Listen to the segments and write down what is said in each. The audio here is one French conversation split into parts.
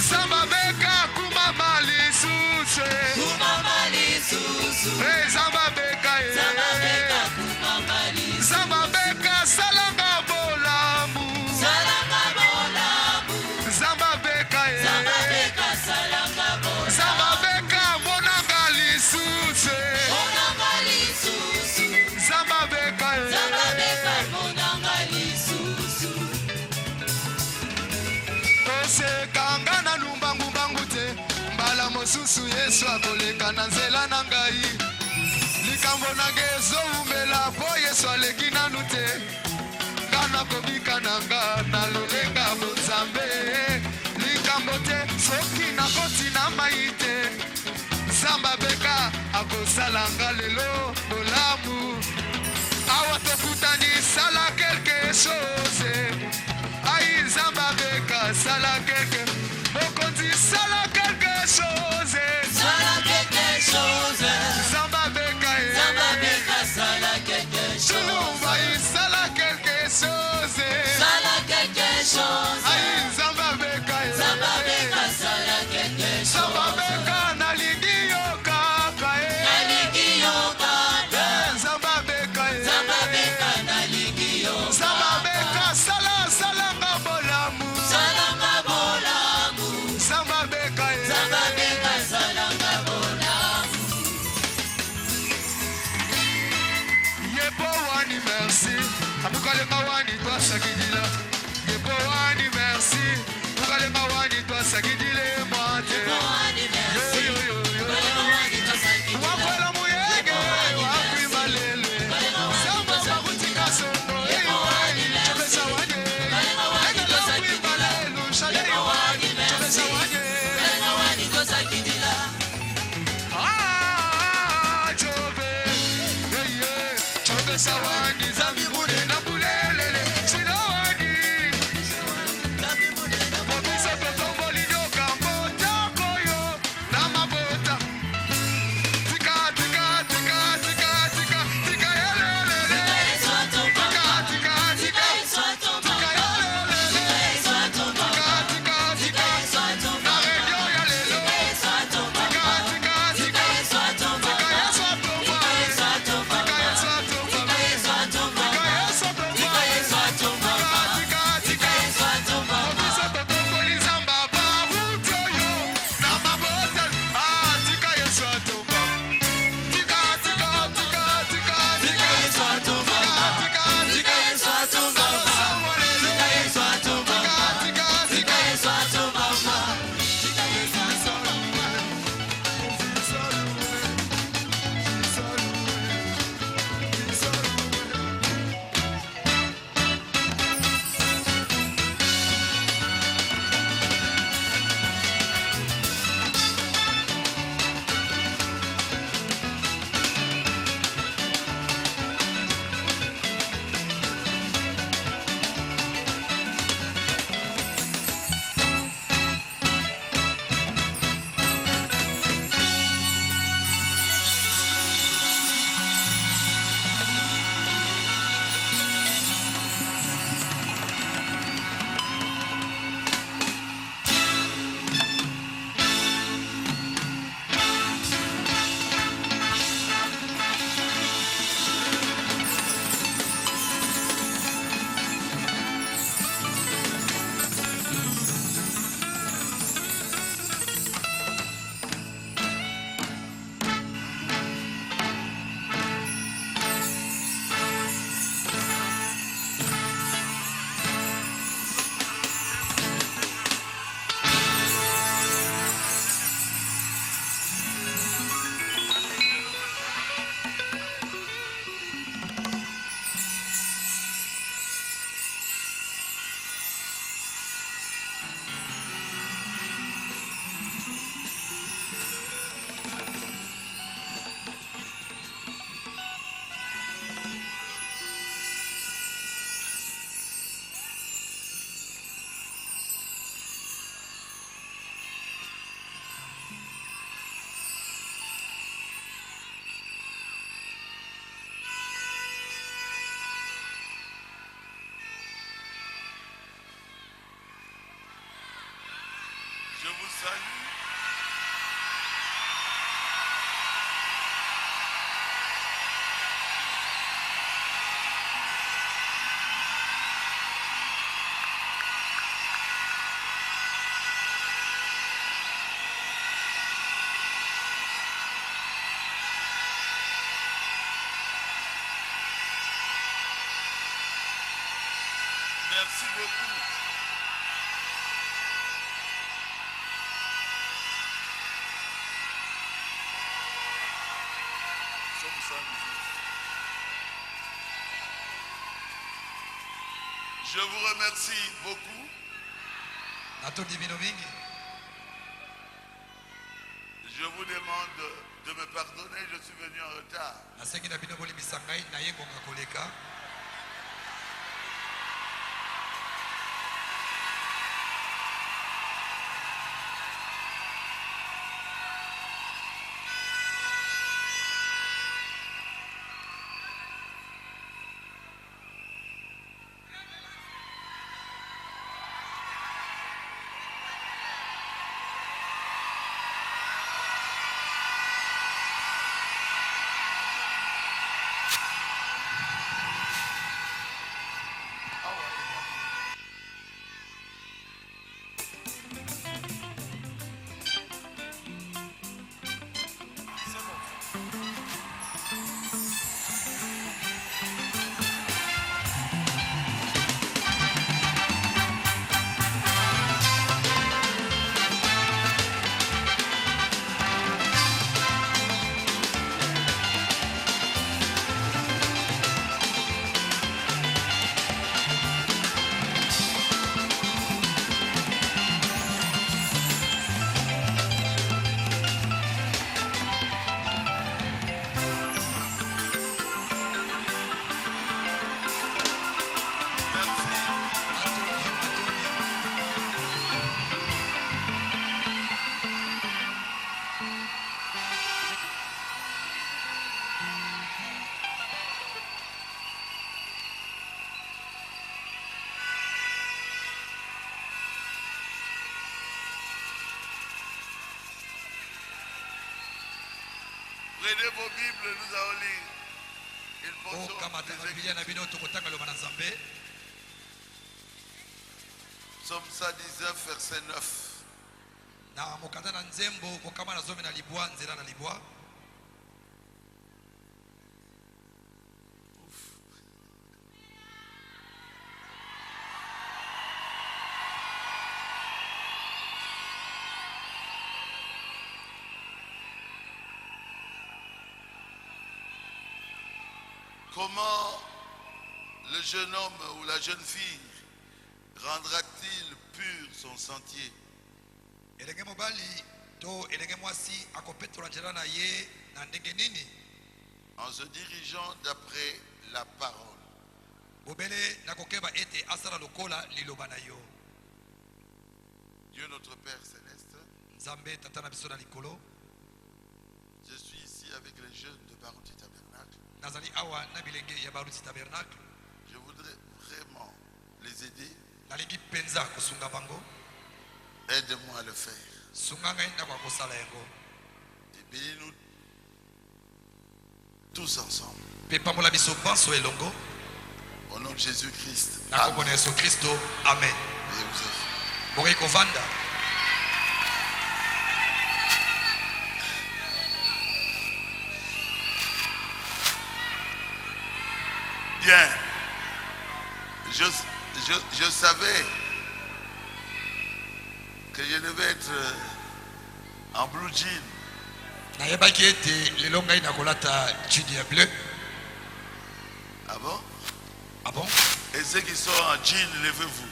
Zamba beka kuma malisusu. Zamba beka Zamba beka salanga bolamu. Zamba beka Zamba beka monanga lisusu. Zamba beka Kosekanga na lumbangu te. Mbala mosusu Yesu akoleka na nzela na ngai. Likambo nange ezoumela po Yesu aleki nanu te. Kana kobika nanga na lolenga Nzambe. Likambo te soki nakoti na mai te. Zamba beka akosalanga lelo bolamu. Awa tokutani sala quelque chose. Aïe Zamba beka sala quelque. Mokonzi sala quelque chose. Zamba beka sala quelque chose. Chulumba sala quelque chose. Aïe Zamba beka sala quelque chose. Zamba beka nalingi yo kaka. Zamba beka nalingi yo. Zamba beka salanga bolamu. Zamba beka salanga bolamu. Yepo wani merci. Abukale mawani twa sakidila. Yepo wani merci. Abukale mawani twa sakidile mwate. Wakwela muyege wakwi malele. Zamba mabutika sono. Chobesa wanye. Ega wakwi malelu. Shale wanye. Chobesa wanye. Chobe. Chobe sawani. Zami mune na bulelele. Sina wanye. salut. Merci beaucoup. Somme 118. Je vous remercie beaucoup. Je vous demande de me pardonner, je suis venu en retard. Prenez vos Bibles, nous allons lire une portion des Psaume 119, verset 9. Comment le jeune homme ou la jeune fille rendra-t-il pur son sentier? En se dirigeant d'après la parole. Dieu notre Père Céleste, je suis ici avec les jeunes de Baruti Tabernacle. Je voudrais vraiment les aider. Aide-moi à le faire. Et bénis-nous tous ensemble. Au nom de Jésus-Christ. Amen. Bien. Je savais que je devais être en blue jean. Ah bon? Ah bon? Et ceux qui sont en jean, levez-vous.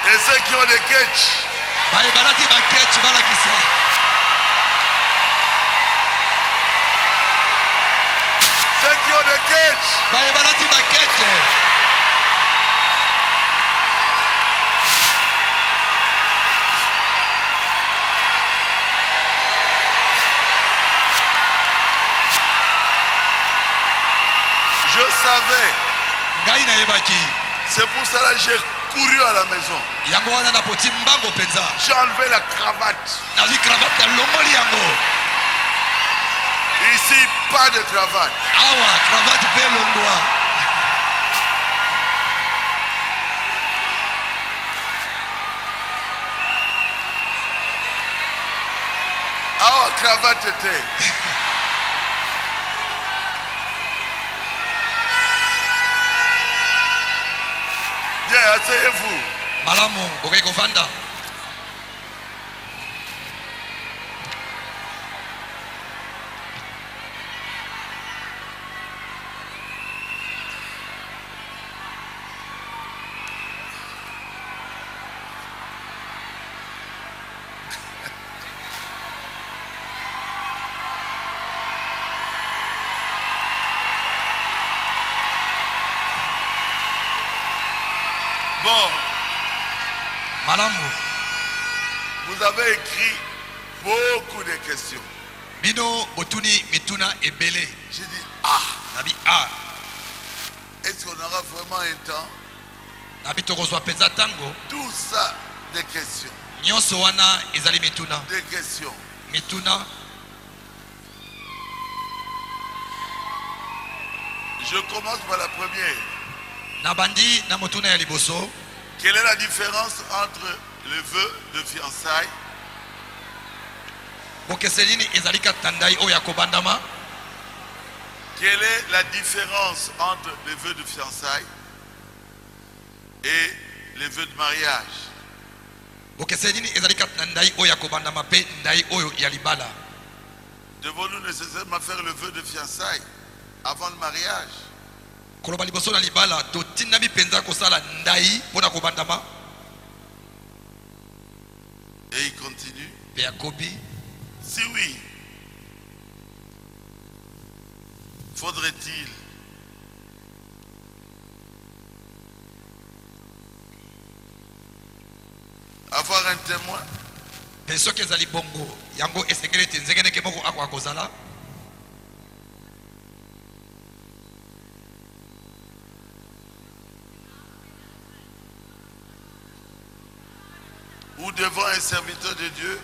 Et ceux qui ont des catchs. Ceux qui ont des catchs. Je savais. ngai nayebaki C'est pour cela que j'ai couru à la maison. yango wana napoti mbango mpenza J'ai enlevé la cravate. nazwi cravate nalongoli yango Ici, pas de cravate. awa cravate mpe elongwa Ah, cravate était. Bien, asseyez-vous. malamu okoki kovanda Bon, malamu vous avez écrit beaucoup de questions. bino botuni mituna ebele J'ai dit, ah, nabi est-ce qu'on aura vraiment un temps? nabi tokozwa mpenza ntango Tout ça, des questions. nyonso wana ezali mituna Des questions. mituna Je commence par la première. nabandi na motuna ya liboso Quelle est la différence entre le vœu de fiançailles bokese nini ezali kati na ndai oyo ya kobandama Quelle est la différence entre les vœux de fiançailles et les vœux de mariage? bokese nini ezali kati na ndai oyo ya kobandama mpe ndai oyo ya libala Devons-nous nécessairement faire le vœu de fiançailles avant le mariage? koloba liboso na libala totindami mpenza kosala ndai mpo na kobandama Et il continue. mpe yakobi Si oui, faudrait-il avoir un témoin? mpe soki ezali bongo yango esengeli ete nzenge ndenge moko akoka kozala Ou devant un serviteur de Dieu?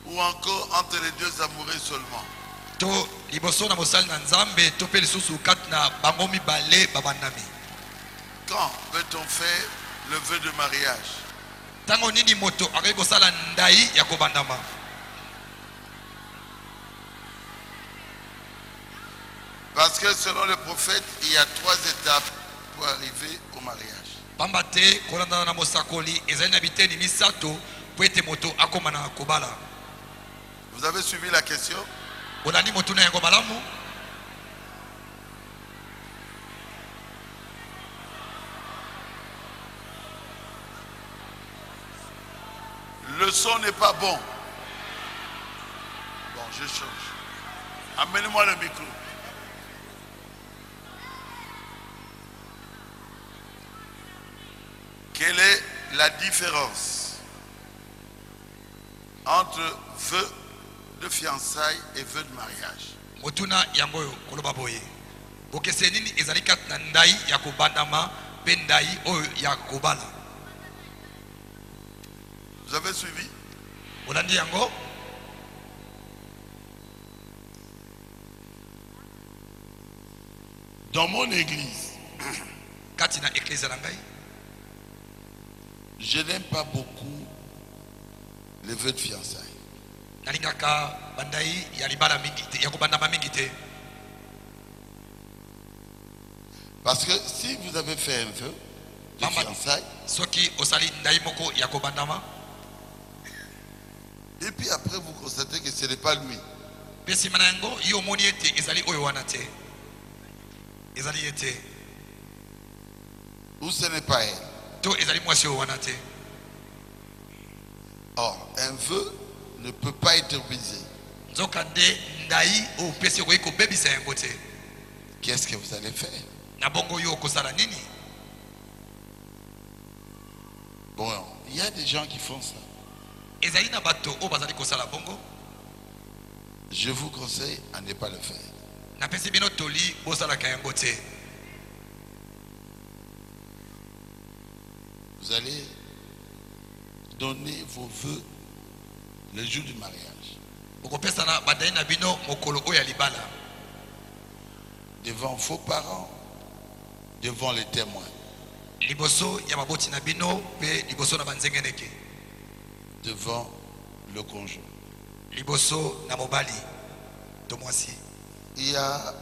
Ou encore entre les deux amoureux seulement? to liboso na mosali na nzambe to mpe lisusu kati na bango mibale babandami Quand peut-on faire le vœu de mariage? ntango nini moto akoki kosala ndai ya kobandama Parce que selon le prophète, il y a 3 étapes pour arriver au mariage. pamba te kolandana na mosakoli ezali na biteni misato mpo ete moto akóma na kobala Vous avez suivi la question? olandi motuna yango malamu Le son n'est pas bon. Bon, je change. Amenez-moi le micro. Quelle est la différence entre vœu de fiançailles et vœu de mariage? motuna yango oyo koloba boye bokese nini ezali kati na ndai ya kobandama mpe ndai oyo ya kobala Vous avez suivi? olandi yango Dans mon église, kati na eklise na ngai je n'aime pas beaucoup les vœux de fiançailles. nalingaka bandai ya libala mingi te ya kobandama mingi te Parce que si vous avez fait un vœu de Maman. fiançailles, soki osali ndai moko ya kobandama et puis après vous constatez que ce n'est pas lui, mpe nsima na yango yo omoni ete ezali oyo wana te ezali ye te ou ce n'est pas elle. to ezali mwasi oyo wana te Or, un vœu ne peut pas être brisé. nzoka nde ndai oyo opesi okoki kobebisa yango te Qu'est-ce que vous allez faire? na bongo yo okosala nini Bon, il y a des gens qui font ça. ezali na bato oyo bazali kosala bongo Je vous conseille à ne pas le faire. napesi bino toli bosalaka yango te. Vous allez donner vos vœux le jour du mariage. Okopesana badai na bino mokolo oyo ya libala. Devant vos parents, devant les témoins. Liboso ya baboti na bino pe liboso na banzengeneke. Devant le conjoint. Liboso na mobali to mwasi. Il y a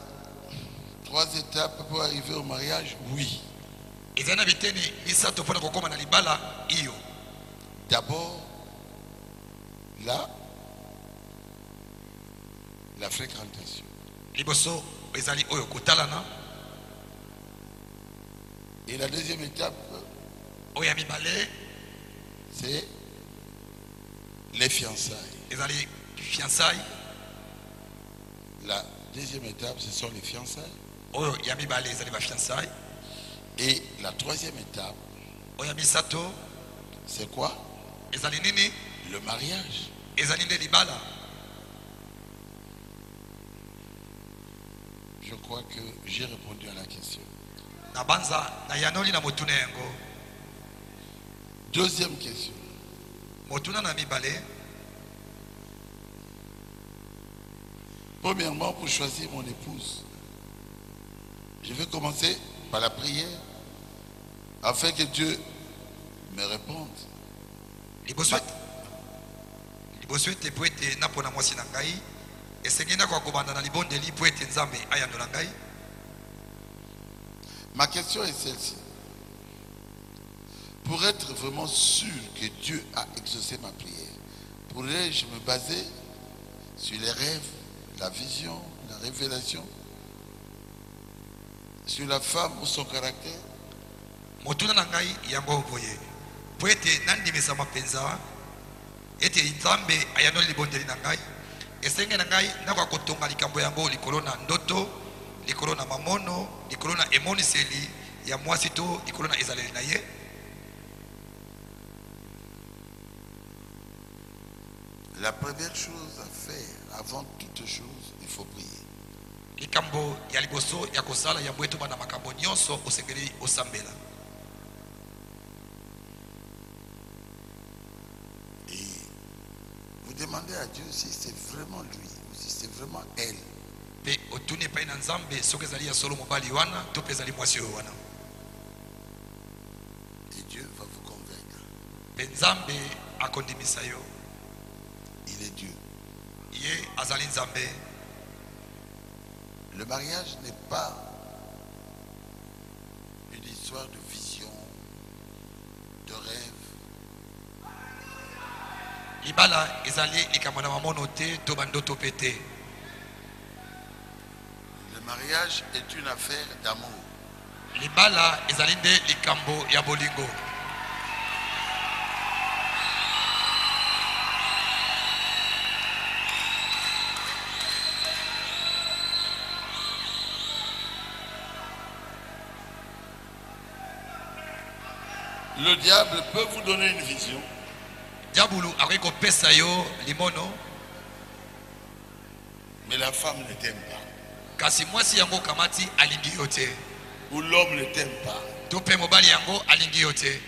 3 étapes pour arriver au mariage, oui. Ezana biteni misato pona kokoma na libala iyo. D'abord, la fréquentation. Liboso ezali oyo kotalana. Et la deuxième étape, Oya mibale c'est les fiançailles. ezali fiançailles. La deuxième étape, ce sont les fiançailles. Oyo ya mibale ezali ba fiançailles. Et la troisième étape, Oya misato c'est quoi? ezali nini? Le mariage. Ezali nde libala. Je crois que j'ai répondu à la question. Na banza na yanoli na motuna yango. Deuxième question. Motuna na mibale. Premièrement, pour choisir mon épouse, je vais commencer par la prière afin que Dieu me réponde. Liboso ete po ete napona mwasi na ngai esengi na kwa kobanda na libondeli po ete nzambe ayandola ngai. Ma question est celle-ci. Pour être vraiment sûr que Dieu a exaucé ma prière, pourrais-je me baser sur les rêves, la vision, la révélation, sur la femme ou son caractère? Motuna na ngai yango boye po ete nandimisa mapenza ete nzambe ayandola libondeli na ngai esengi na ngai na kwa kotonga likambo yango likolo na ndoto, likolo na mamono, likolo na emoniseli ya mwasi to likolo na ezaleli na ye. La première chose à faire, avant toute chose, il faut prier. Likambo ya liboso ya kosala ya mweto bana makambo nyonso osengeli osambela. Et vous demandez à Dieu si c'est vraiment lui ou si c'est vraiment elle. Pe otuni pa ina nzambe soki ezali ya solo mobali wana to pe ezali mwasi oyo wana. Et Dieu va vous convaincre. Pe nzambe akondimisa yo. Il est Dieu. Ye azali nzambe. Le mariage n'est pas une histoire de vision, de rêve. Libala ezali likambo na mamono te to bandoto pete. Le mariage est une affaire d'amour. Libala ezali nde likambo ya bolingo. Le diable peut vous donner une vision, Diabulu akoki kopesa yo limono mais la femme ne t'aime pas. kasi mwasi yango kamati alingi yo te. Ou l'homme ne t'aime pas. To pe mobali yango alingi yo te.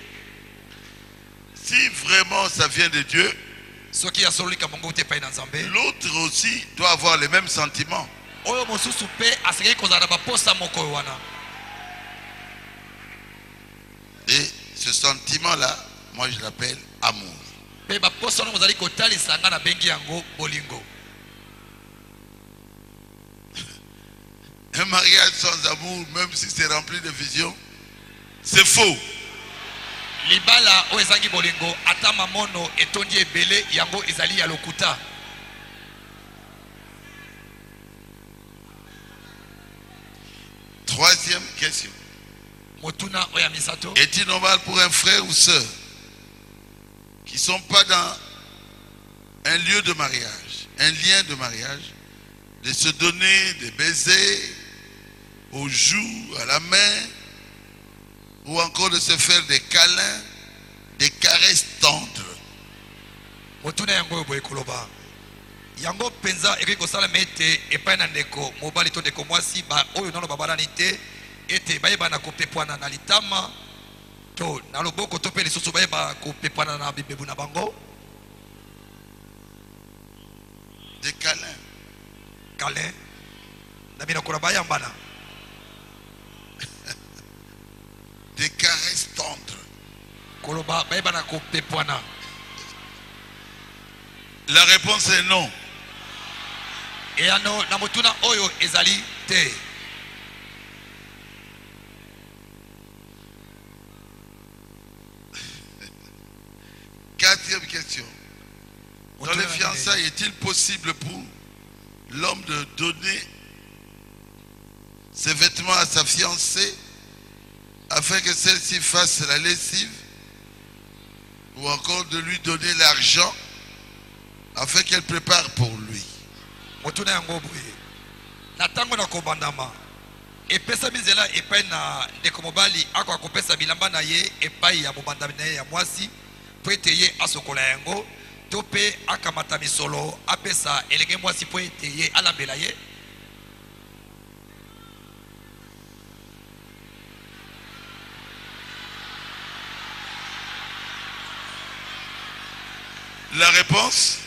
Si vraiment ça vient de Dieu, Soki ya solo likambo ngo te pa ina nzambe. l'autre aussi doit avoir les mêmes sentiments. Oyo mosusu pe asengeli kozala na baposa moko wana. Et ce sentiment-là, moi je l'appelle amour. Pe baposa wana kozali kotalisa nga na bengi yango bolingo. Un mariage sans amour, même si c'est rempli de visions, c'est faux. Libala o ezangi bolingo ata mamono etondi ebele yango ezali ya lokuta. Troisième question. Motuna oya misato. Est-il normal pour un frère ou sœur qui ne sont pas dans un lieu de mariage, un lien de mariage, de se donner des baisers aux joues, à la main, ou encore de se faire des câlins, des caresses tendres? Motuna yango boye koloba. yango penza ekoki kosalama ete epai na ndeko mobali to ndeko mwasi oyo nano babalani te ete bayebana kopepwana na litama to na loboko to mpe lisusu bayeba kopepwana na bibebu na bango. Des câlins. Câlin na minoko na bayambana. Des caresses tendres. Koloba bayebana kopepwana. La réponse est non. Et ano na motuna oyo ezali te. Quatrième question. Dans les fiançailles, est-il possible pour l'homme de donner ses vêtements à sa fiancée afin que celle-ci fasse la lessive, ou encore de lui donner l'argent afin qu'elle prépare pour lui? Motuna yango boye. Na tango na kobandama. Epesa bizela epai na ndeko mobali ako akopesa bilamba na ye epai ya mobandami na ye ya mwasi po ete ye asokola yango to pe akamata misolo apesa elenge mwasi po ete ye alambela ye. La réponse?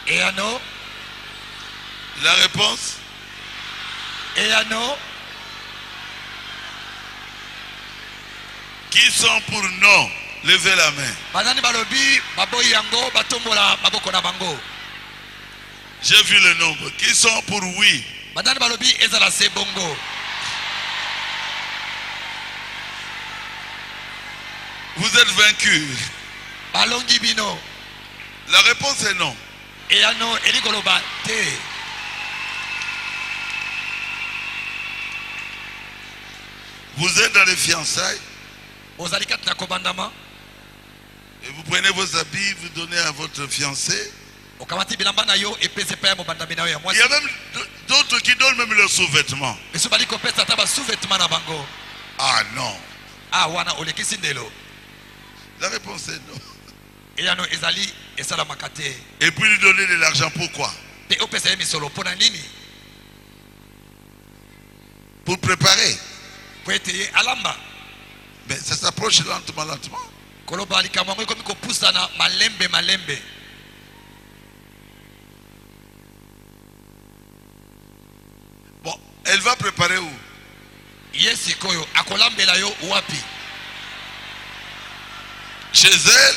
Et ano? La réponse? Et ano? Qui sont pour non? Levez la main. Banani balobi baboyi yango batombola maboko na bango. J'ai vu le nombre. Qui sont pour oui? Banani balobi ezala se bongo. Vous êtes vaincus. Balongi bino. La réponse est non. Et ano elikoloba te. Vous êtes dans les fiançailles Ozali kati na kobandama. et vous prenez vos habits, vous donnez à votre fiancé. Okamati bilamba na yo epese pa ya mobandami na yo ya Il mwasi. y a même d'autres qui donnent même leurs sous-vêtements. Beso bali kopesa ta ba sous-vêtements na bango. Ah non. Ah wana olekisi ndelo. La réponse est non. Et ano ezali esala makate. Et puis lui donner de l'argent, pourquoi? Pe opesa ye misolo pona nini? Pour préparer. Po ete ye alamba. Mais ça s'approche lentement, lentement. Koloba likambo yango ekomi kopusana malembe malembe. Bon, elle va préparer où? Ye sikoyo akolambela yo wapi? Chez elle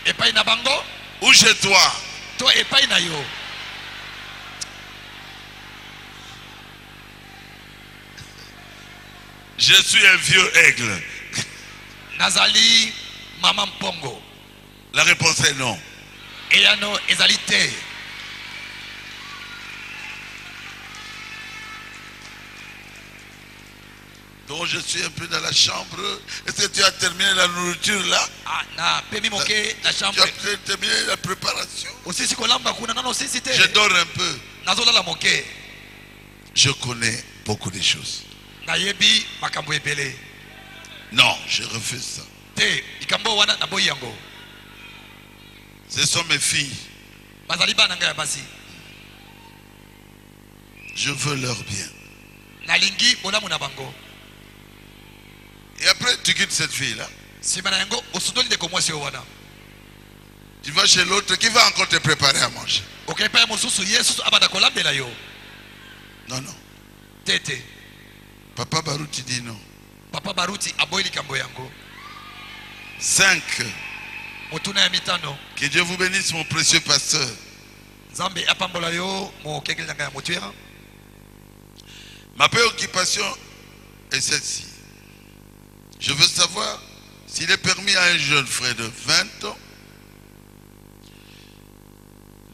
Epai na bango ou chez toi? to epai na yo. Je suis un vieux aigle. Nazali mama mpongo. La réponse est non. Et ano ezali te. Donc je suis un peu dans la chambre. Est-ce que tu as terminé la nourriture là? Ah na pemi moke na Tu chambre. as terminé la préparation? Osisi kolamba kuna nano osisi te. Je dors un peu. Nazolala moke. Je connais beaucoup de choses. Nayebi makambo ebele. Non, je refuse ça. Te ikambo wana na boyi yango. Ce sont mes filles. Bazali bana ngai ya basi. Je veux leur bien. Nalingi bolamu na bango. Et après, tu quittes cette fille-là. Sima na yango osundoli ndeko mwasi oyo wana. Tu vas chez l'autre qui va encore te préparer à manger. Okepa ya mosusu yesu abanda kolambela yo. Non, non. Tete. Papa Baruti dit non. Papa Baruti aboyi likambo yango. 5. Motuna ya mitano. Que Dieu vous bénisse, mon précieux pasteur. Nzambe apambola yo mo kengeli nanga ya motuera. Ma préoccupation est celle-ci. Je veux savoir s'il est permis à un jeune frère de 20 ans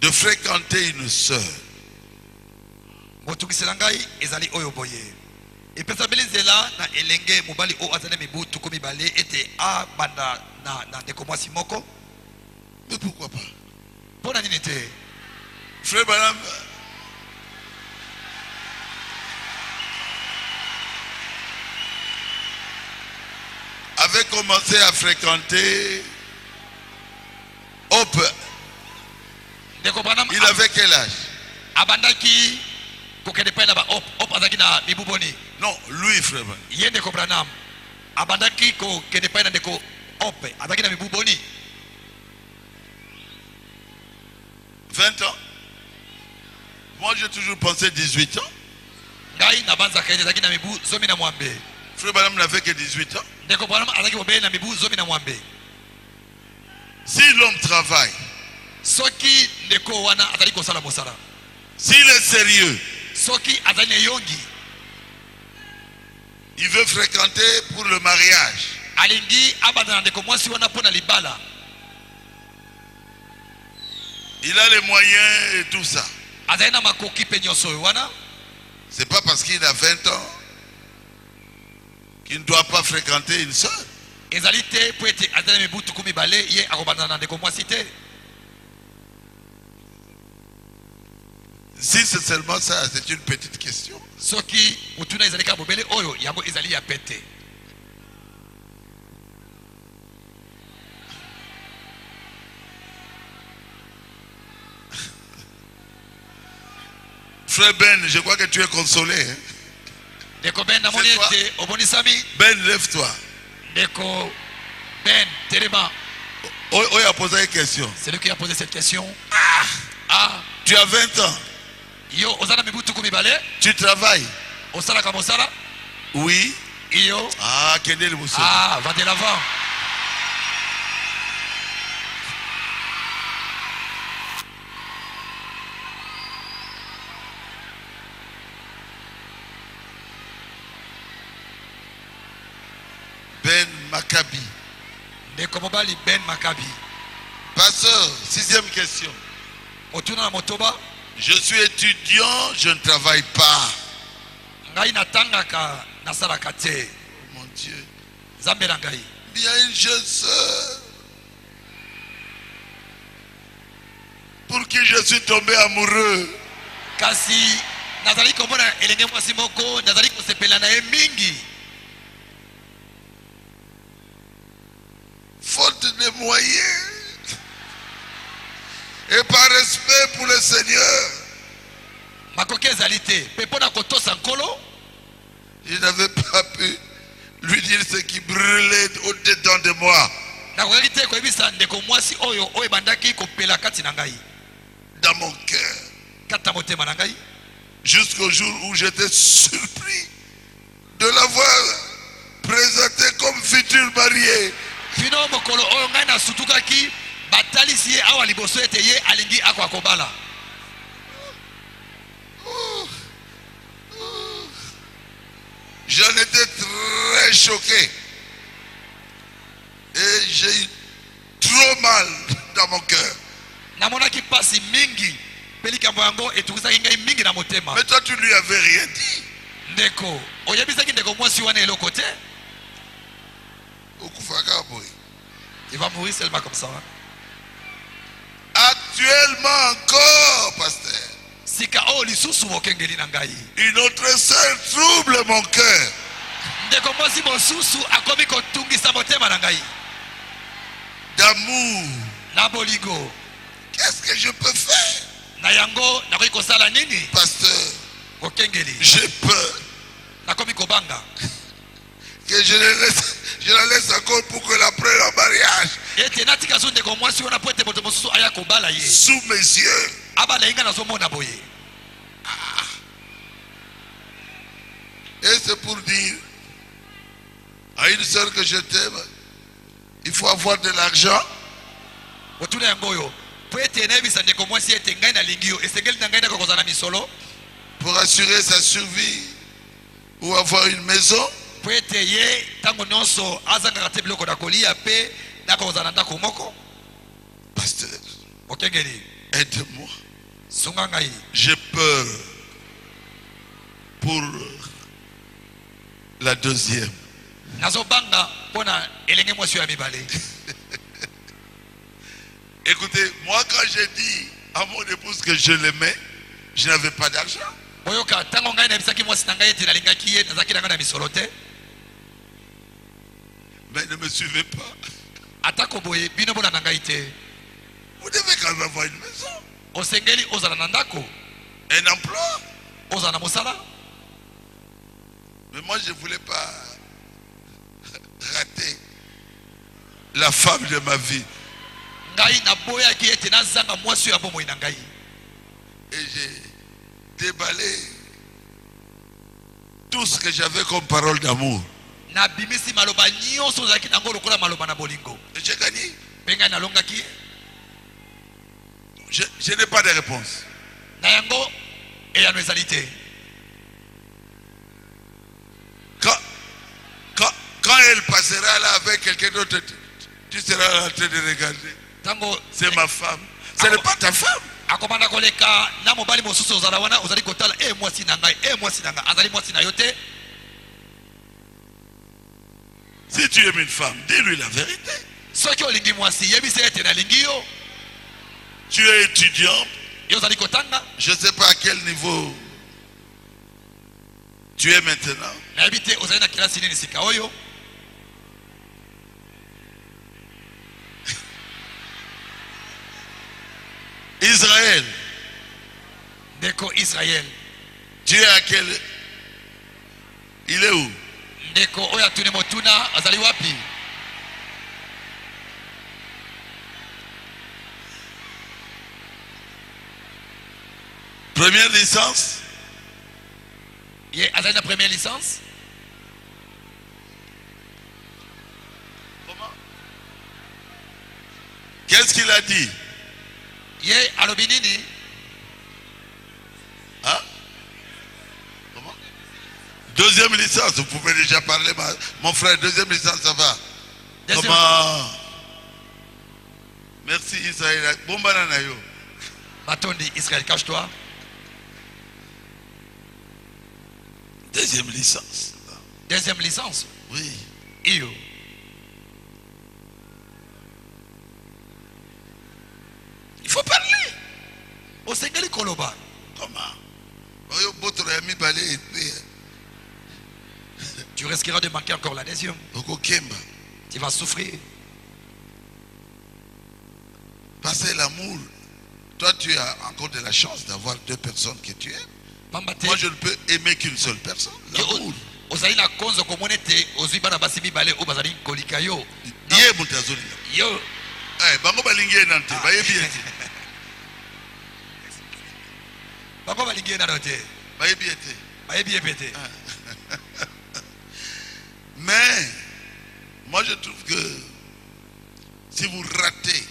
de fréquenter une sœur. Motukisela ngai ezali oyo boye. Epesa beli nzela na elenge mobali o azali mibu tuko mibale ete a banda na ndeko mwasi moko. Mais pourquoi pas? Pona nini te? Frère Branham avait commencé à fréquenter Hope Il avait quel âge? abandaki kokende pa na ba op azaki na mibu boni. Non, lui, frère. Ye ndeko Branham abandaki kokende pa na ndeko op azaki na mibu boni. 20 ans. Moi, j'ai toujours pensé 18 ans. Ngai na banza kaide azaki na mibu zomi na mwambe. Frère Branham n'avait que 18 ans. Ndeko Branham azaki bobe na mibu zomi na mwambe. Si l'homme travaille, Soki ndeko wana azali kosala mosala. s'il est sérieux, Soki azali na yongi. il veut fréquenter pour le mariage. Alingi abandana ndeko mwasi wana pona libala. Il a les moyens et tout ça. Azali na makoki pe nyonso wana. C'est pas parce qu'il a 20 ans qu'il ne doit pas fréquenter une soeur. Ezali te po ete azali na mibu tukumi bale ye akobandana na ndeko mwasi te. Si c'est seulement ça, c'est une petite question. Soki utuna ezali ka bobele oyo yango ezali ya pete. Frère Ben, je crois que tu es consolé. Hein? Ndeko Ben namoni C'est toi. ete obonisami. Ben, lève-toi. Ndeko Ben Telema, Oh, il a posé une question. c'est lui qui a posé cette question. Ah, Tu as 20 ans. yo ozana mibu tukumi bale Tu travailles. osala ka mosala Oui. iyo. Ah, Kendel Mousso. Ah, va de l'avant. Ben Maccabi. Ndeko mobali Ben Makabi. Pasteur, 6e question. Otuna na motoba, Je suis étudiant, je ne travaille pas. ngai natangaka nasalaka te. Oh, mon Dieu. Nzambe na ngai. Il y a une jeune sœur pour qui je suis tombé amoureux. Kasi nazali komona elenge mwasi moko nazali kosepela na ye mingi. Faute de moyens et par respect pour le Seigneur, Makoki ezali te pe mpo na kotosa nkolo je n'avais pas pu lui dire ce qui brûlait au-dedans de moi, nakokaki te koyebisa ndeko mwasi oyo oyo ebandaki kopela kati na ngai dans mon cœur, kati na motema na ngai. jusqu'au jour où j'étais surpris de l'avoir présenté comme futur marié. Fino mokolo oyo ngai nasutukaki batalisi ye awa liboso ete ye alingi ako akobala. J'en étais très choqué et j'ai eu trop mal dans mon cœur. Namonaki pasi mingi pe likambo yango etukisaki ngai mingi na motema. Mais toi, tu lui avais rien dit. Ndeko oyebisaki ndeko mwasi wana eloko te. Okufaka boy. Il va mourir seulement comme ça. Actuellement encore, pasteur, Sika o lisusu bokengeli na ngai. une autre sœur trouble mon cœur. Ndeko mwasi mosusu akomi kotungisa motema na ngai. D'amour. Na boligo. Qu'est-ce que je peux faire, Na yango nakoki kosala nini? pasteur? Kokengeli. J'ai peur Nakomi kobanga. que je la laisse encore pour que la prenne en mariage Ete natika so ndeko mwasi wana po ete moto mosusu aya kobala ye. sous mes yeux. Abala inga nazomona boye. Et c'est pour dire à une sœur que je t'aime, il faut avoir de l'argent. Otuna yango oyo. Po ete nayebisa ndeko mwasi ete ngai nalingi yo. Esengeli na ngai nakokozala misolo. Pour assurer sa survie ou avoir une maison. Po ete ye tango nyonso azangaka te biloko na kolia pe nakokozala ndako moko. Pasteur, Okengeli. aide-moi. Sunga ngai. J'ai peur pour la deuxième. Nazobanga pona elenge mwasi ya mibale. Écoutez, moi quand j'ai dit à mon épouse que je l'aimais, je n'avais pas d'argent. Boyoka tango ngai nayebisaki mwasi na ngai ete nalingaki ye nazalaki na ngai na misolo te. Mais ne me suivez pas. Atako boye bino bona na ngai te. Vous devez quand même avoir une maison. osengeli ozala na ndako, un emploi. ozala na mosala. Mais moi, je ne voulais pas rater la femme de ma vie. Ngai na boya ki ete nazanga mwasi ya bomoi na ngai. Et j'ai déballé tout ce que j'avais comme parole d'amour. Na bimisi maloba nyonso zaki nango lokola maloba na bolingo. Et j'ai gagné. Penga na longa ki. Je n'ai pas de réponse. Na yango et ya nezalité. Quand elle passera là avec quelqu'un d'autre, tu seras en train de regarder. Tango C'est ma femme. Ce n'est pas ta femme. akomanda koleka na mobali mosusu ozala wana ozali kotala mwasi na ngai mwasi na ngai azali mwasi na yo te. Si tu aimes une femme, dis-lui la vérité. Soki olingi mwasi yebisa ete nalingi yo. Tu es étudiant. Yo ozali kotanga. Je ne sais pas à quel niveau tu es maintenant. Nayebi te ozali na kelasi nini sika oyo. Israël. Ndeko Israël. Tu es à quel... Il est où? Ndeko oyo atuni motuna azali wapi? Première licence? Ye azali na première licence? Comment? Qu'est-ce qu'il a dit? Ye alobi nini? Hein? Comment? Deuxième licence, vous pouvez déjà parler, mon frère, deuxième licence, ça va. Deuxième. Comment? Merci Israël. Bon banana yo. Matondi Israël, cache-toi. Deuxième licence. Deuxième licence. Oui. Iyo. Il faut parler. Au Sengeli Koloba. Comment? Oyo botre ami balé épée. Tu risqueras de manquer encore l'adhésion. Oko kemba. Tu vas souffrir. Passer l'amour. Toi, tu as encore de la chance d'avoir deux personnes que tu aimes. Moi, je ne peux aimer qu'une seule personne. L'amour. Ozali na konzo komonete ozwi bana basi mibale o bazali kolika yo. Ye mutazoli. Yo. Eh, bango balingi nante, bayebi ete. Bango balingi na note. Bayebi ete. Bayebi epete. Mais moi je trouve que si vous ratez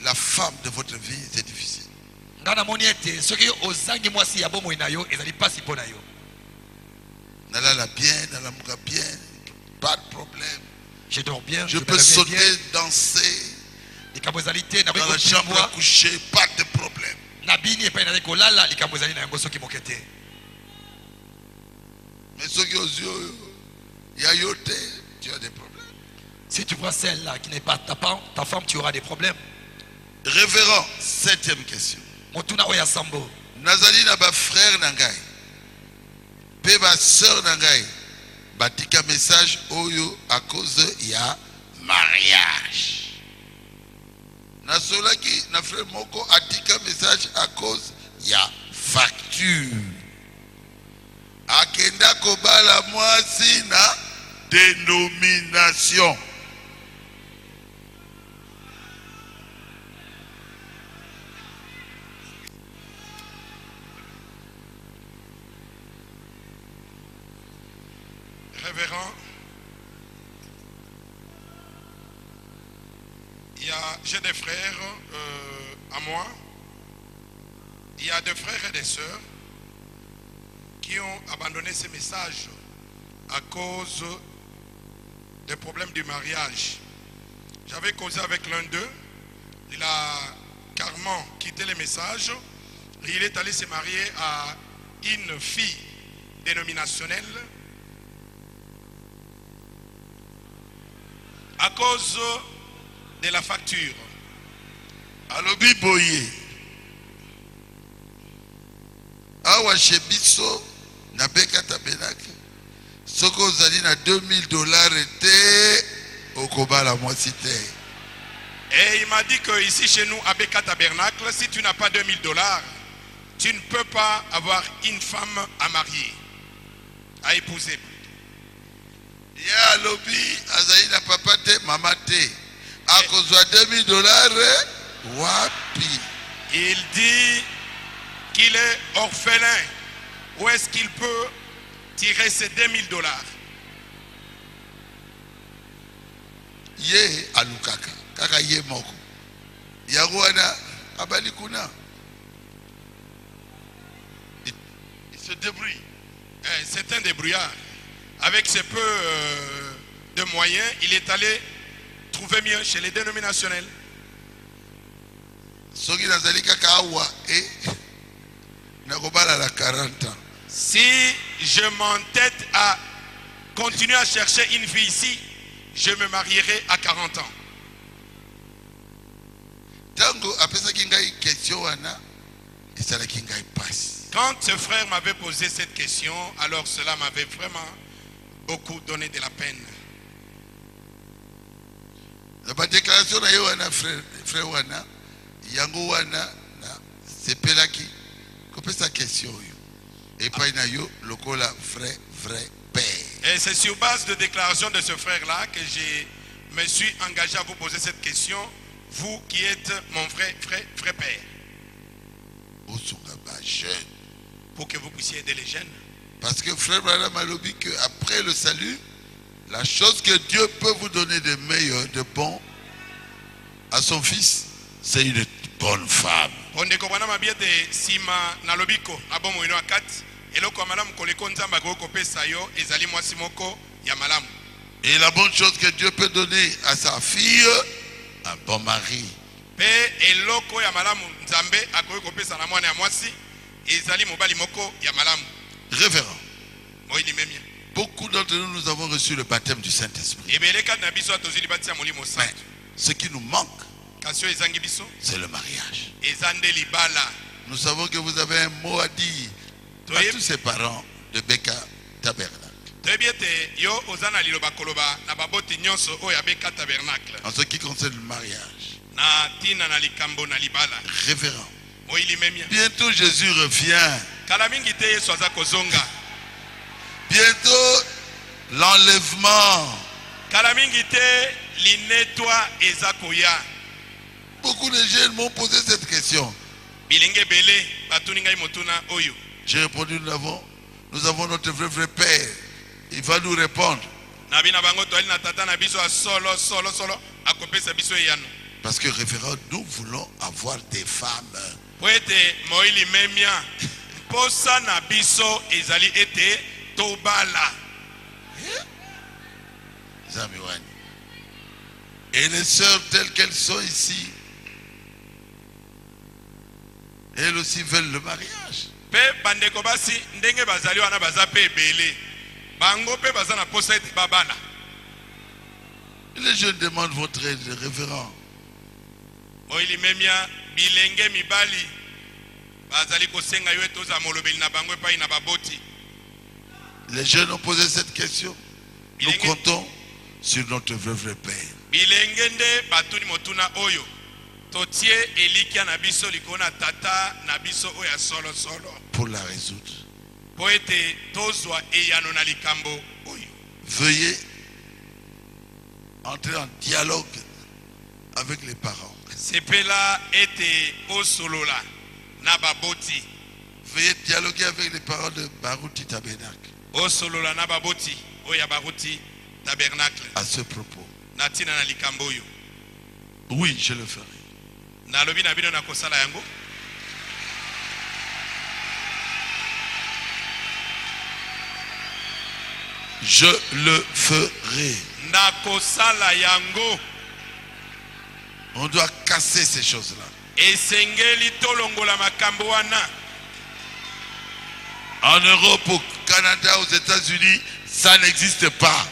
la femme de votre vie, c'est difficile. Ngana moniete soki ozangi mwasi ya bomo na yo ezali pasi pona yo. Nalala bien, nalamuka bien, pas de problème. Je dors bien, je peux sauter, bien. Danser dans la chambre à coucher, pas de problème. Mais ceux qui osent, il y a yoté, tu as des problèmes. Si tu prends celle-là qui n'est pas ta femme, tu auras des problèmes. Révérend, 7e question. Nazali na ba frère nangai. Pe ba sœur nangai. Batika message oyo à cause ya mariage. Nasolaki na frère moko atika message à cause ya facture. Akenda kobala mwasi na dénomination. Révérend, j'ai des frères à moi, il y a des frères et des sœurs qui ont abandonné ces messages à cause des problèmes du mariage. J'avais causé avec l'un d'eux, il a carrément quitté les messages, et il est allé se marier à une fille dénominationnelle à cause de la facture. Alobi boye. Awa shebiso na beka tabenaki. Soko zali na $2000 ete okobala mwasi te. Et il m'a dit que ici chez nous, à Beka Tabernacle, si tu n'as pas $2000, tu ne peux pas avoir une femme à marier, à épouser. Ya lobby azaina papa te mama te. Akozwa $2000 wapi. Il dit qu'il est orphelin. Où est-ce qu'il peut tirer ces $2000? Ye alukaka kaka ye moko. Yawana abali kuna. Il se débrouille. C'est un débrouillard. Avec ce peu de moyens, il est allé trouver mieux chez les dénominationnels. Soki nazali kaka awa nakobala la 40 ans. Si je m'entête à continuer à chercher une fille ici, je me marierai à 40 ans. Tango apesa kingai question wana isala kingai passe. Quand ce frère m'avait posé cette question, alors cela m'avait vraiment beaucoup donné de la peine. La déclaration na yo wana frère wana yango wana na sepelaki kopesa question yo. Et pas na yo lokola vrai père. Et c'est sur base de déclaration de ce frère-là que je me suis engagé à vous poser cette question, vous qui êtes mon vrai père, pour que vous puissiez aider les jeunes. Parce que frère Branham a dit qu'après le salut, la chose que Dieu peut vous donner de meilleur, de bon à son fils, c'est une bonne femme. Et la bonne chose que Dieu peut donner à sa fille, un bon mari. Révérend, beaucoup d'entre nous, nous avons reçu le baptême du Saint-Esprit. Mais ce qui nous manque, c'est le mariage. Nous savons que vous avez un mot à dire à tous ces parents de Beka Tabernacle. En ce qui concerne le mariage, révérend, bientôt Jésus revient. Bientôt l'enlèvement. Beaucoup de jeunes m'ont posé cette question. J'ai répondu, nous avons notre vrai père. Il va nous répondre. Parce que révérend, nous voulons avoir des femmes. Et les sœurs telles qu'elles sont ici, elles aussi veulent le mariage. Les jeunes demandent votre aide, révérend. Les jeunes ont posé cette question. Nous comptons sur notre vrai père. Pour la résoudre. Veuillez entrer en dialogue avec les parents. Veuillez dialoguer avec les parents de Baruti Tabernacle. À ce propos. Oui, je le ferai. Je le ferai. On doit casser ces choses-là. En Europe, au Canada, aux États-Unis, ça n'existe pas.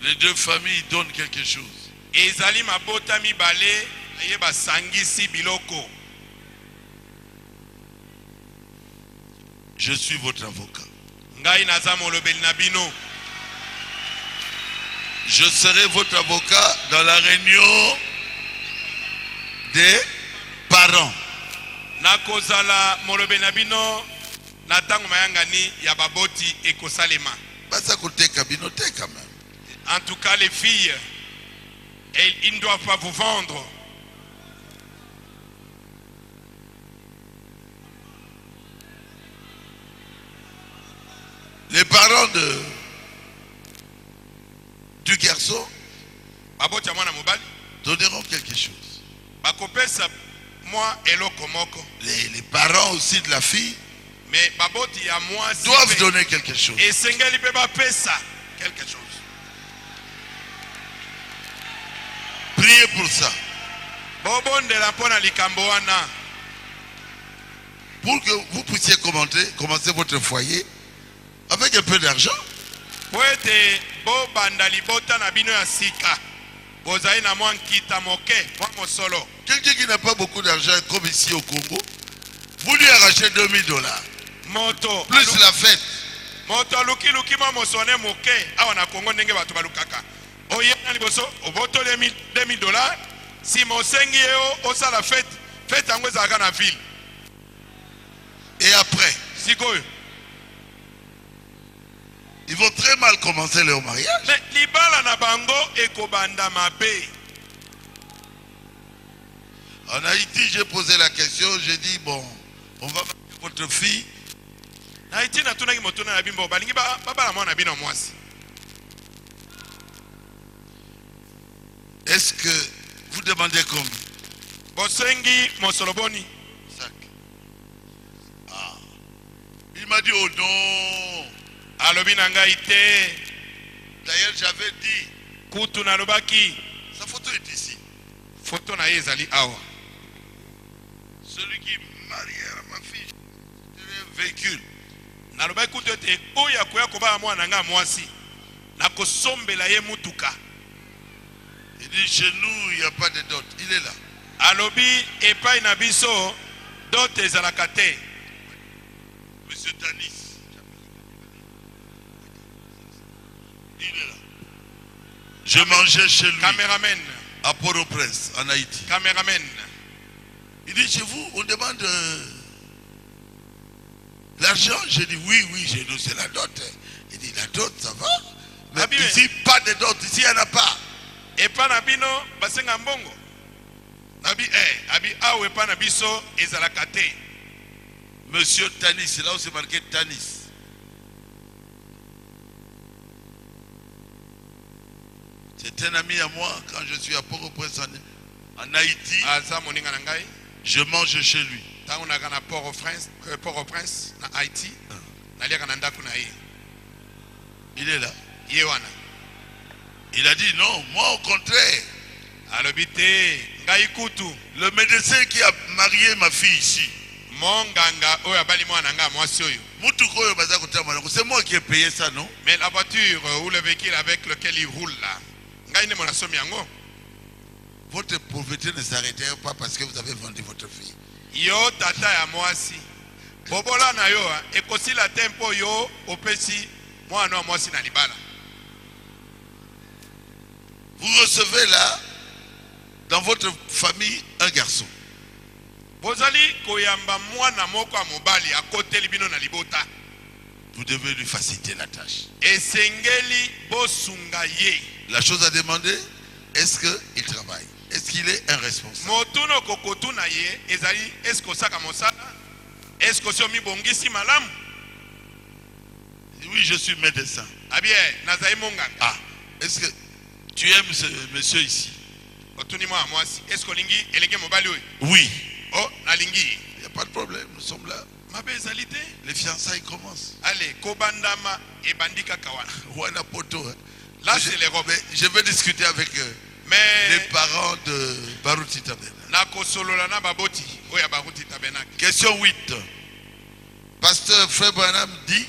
Les deux familles donnent quelque chose. Je suis votre avocat. ngai naza molobeli na bino. Je serai votre avocat dans la réunion des parents. Nakozala molobeli na bino na ntango mayangani ya baboti ekosalema. Basa koteka bino te quand même. En tout cas, les filles, ils ne doivent pas vous vendre. Les parents du garçon Baboti ya mwana mobali donneront quelque chose. bakopesa moi eloko moko. Les parents aussi de la fille Mais baboti ya mwasi doivent donner quelque chose. esengeli mpe bapesa quelque chose. Priez pour ça. Bobondela mpo na likambo wana. Pour que vous puissiez commencer votre foyer avec un peu d'argent. Po ete bobanda libota na bino ya sika bozali na mwa nkita moke mwa mosolo. Quelqu'un qui n'a pas beaucoup d'argent comme ici au Congo, vous lui arrachez $2000. Moto Plus la fête. moto alukiluki mwa mosone moke awa na Kongo ndenge bato balukaka. Oye na liboso obotoli $2000 si mosengi ye osala fete yango ezalaka na ville. Et après, Sikoyo ils vont très mal commencer leur mariage. mais libala na bango ekobanda mabe. En Haïti, j'ai posé la question, j'ai dit, bon, on va marier votre fille. Na iti natunaki motuna na bimbo balingi babala mwana bino mwasi. Est-ce que vous demandez combien? Bosengi mosolo boni. Sac. Ah. Il m'a dit, oh non. Alobi na ngai te. D'ailleurs, j'avais dit, Kutu na lobaki. sa photo est ici. Photo na ye ezali awa. Celui qui mariera ma fille, c'est un véhicule. Na lobaki kutu ete oyo akoya kobala mwana nga mwasi. Na kosombela ye mutuka. Il dit, chez nous, il n'y a pas de dot. Il est là. Alobi epai na biso dot ezalaka te. Monsieur Tanis. Il est là. Je mangeais chez lui, Caméraman. à Port-au-Prince, en Haïti. Caméraman. Il dit, chez vous, on demande l'argent. J'ai dit, oui, chez nous, c'est la dot. Il dit, la dot, ça va. Mais Ah, bien. ici, pas de dot. Ici, il n'y en a pas. Epa na bino basenga mbongo. Abi awe epa na biso ezalaka te. Monsieur Tanis, c'est là où c'est marqué Tanis. C'est un ami à moi, quand je suis à Port-au-Prince en Haïti, Aza moninga na ngai. je mange chez lui. Tango na kana Port-au-Prince na Haïti. Naliaka na ndako na ye. Il est là. Ye wana. Il a dit non, moi au contraire. Alobi te ngai kutu. Le médecin qui a marié ma fille ici, Monganga oyo abali mwana nga mwasi oyo. c'est moi qui ai payé ça, non? Mais la voiture ou le véhicule avec lequel il roule là. Ngai ne mona somi yango. Votre pauvreté ne s'arrêtera pas parce que vous avez vendu votre fille. Yo tata ya mwasi. Bobola na yo ekosila tempo yo opesi mwana wa mwasi na libala. Vous recevez là, dans votre famille, un garçon. Bozali koyamba mwana moko ya mobali akoteli bino na libota. Vous devez lui faciliter la tâche. Esengeli bosunga ye. La chose à demander, est-ce qu'il travaille? Est-ce qu'il est un responsable? Motuno kokotuna ye ezali esko saka mosala? Esko sio mibongisi malamu? Oui, je suis médecin. Abie nazai monganga. Ah, est-ce que tu aimes ce monsieur ici? Otuni mwa mwasi. Esko lingi elenge mobali oyo? Oui. Oh, na lingi. Il n'y a pas de problème, nous sommes là. Mabe ezali te? Les fiançailles commencent. Allez, kobandama ebandika kawana. Wana poto, hein. Là c'est les robes. Je vais discuter avec les Mais parents de Baruti Tabena. na kosolola na baboti oya baruti tabernacle. Question 8. Pasteur Frère Branham dit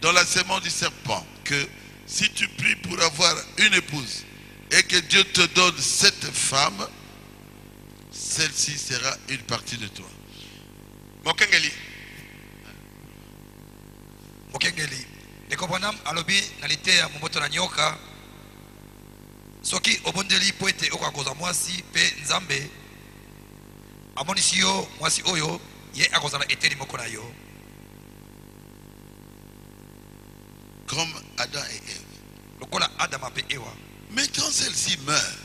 dans la sémence du serpent que si tu pries pour avoir une épouse et que Dieu te donne cette femme, celle-ci sera une partie de toi. Mokengeli. bokengeli ndeko Branham alobi na liteya momoto na nyoka soki obondeli po ete okokozwa mwasi pe nzambe amonisi yo mwasi oyo ye akozala eteni moko na yo comme Adam et Ève. lokola Adama pe Ewa. Mais quand celle-ci meurt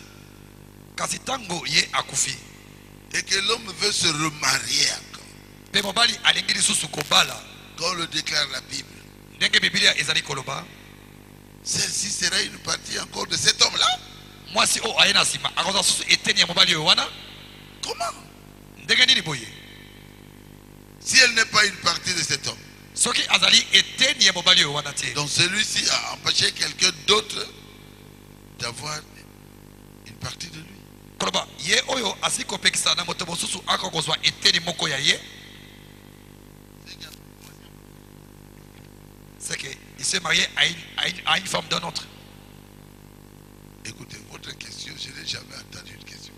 Kasi tango ye akufi et que l'homme veut se remarier encore, pe mobali alingi lisusu kobala comme le déclare la Bible, ndenge Biblia ezali koloba celle-ci sera une partie encore de cet homme-là. mwasi o aye na nsima akozala susu eteni ya mobali oyo wana Comment? ndenge nini boye Si elle n'est pas une partie de cet homme. soki azali eteni ya mobali oyo wana te Donc celui-ci a empêché quelqu'un d'autre d'avoir une partie de lui. koloba ye oyo asili kopekisa na moto mosusu akokozwa eteni moko ya ye c'est que il s'est marié à une femme d'un autre. Écoutez, votre question, je n'ai jamais entendu une question.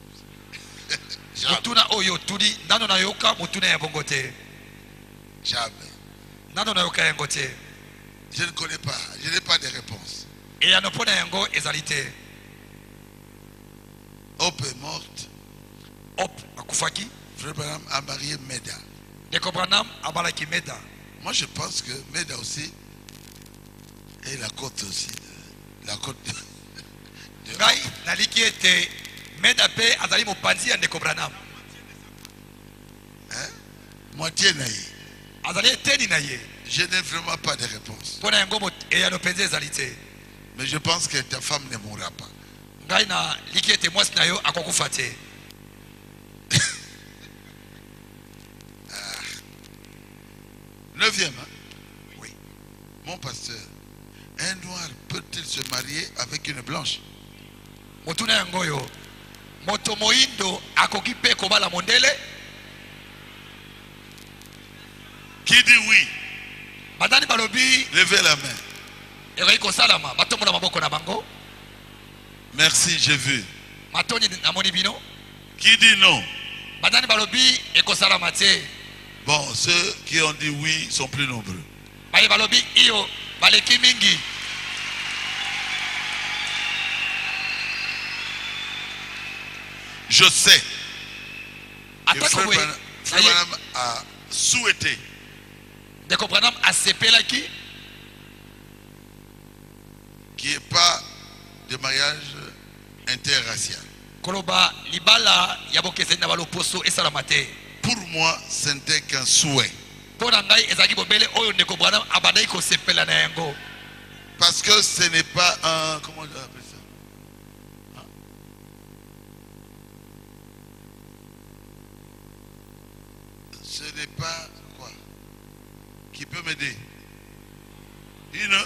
Jamais. Motuna oyo tuli nano na yoka motuna ya bongo te. Jamais. Nano na yoka yango te. Je ne connais pas. Je n'ai pas de réponse. Et ya nopona yango ezali te. Hope est morte. Hop akufaki. Frère Branham a marié Meda. Ndeko Branham abalaki Meda. Moi, je pense que Meda aussi est la côte aussi. La côte de Ngai naliki ete Meda pe azali mopanzi ya Ndeko Branham. Hein? Moitié naïe. Azali eteni na ye. Je n'ai vraiment pas de réponse. Pona yango eya lopenzi ezali te. Mais je pense que ta femme ne mourra pas. Ngai na liki ete mwasi na yo akokufa te. Neuvième, hein? Oui. Mon pasteur, un noir peut-il se marier avec une blanche? Motuna yango yo. Moto moindo akoki pe kobala mondele. Qui dit oui? Badani balobi Levez la main. ekai kosalama batombola maboko na bango. Merci, j'ai vu. Matoni namoni bino. Qui dit non? Badani balobi ekosalama te. Bon, ceux qui ont dit oui sont plus nombreux. Baye balobi iyo baleki mingi. Je sais que Atako Frère boye. Branham a souhaité Ndeko Branham asepelaki qu'il n'y ait pas de mariage interracial. koloba libala ya bokeseni na baloposo esalama te. Pour moi, ce n'était qu'un souhait. Mpo na ngai ezalaki bobele oyo Ndeko Branham abandaki kosepela na yango. Parce que ce n'est pas un... Comment on appelle ça? Hein? Ce n'est pas... Quoi? Qui peut m'aider? Une...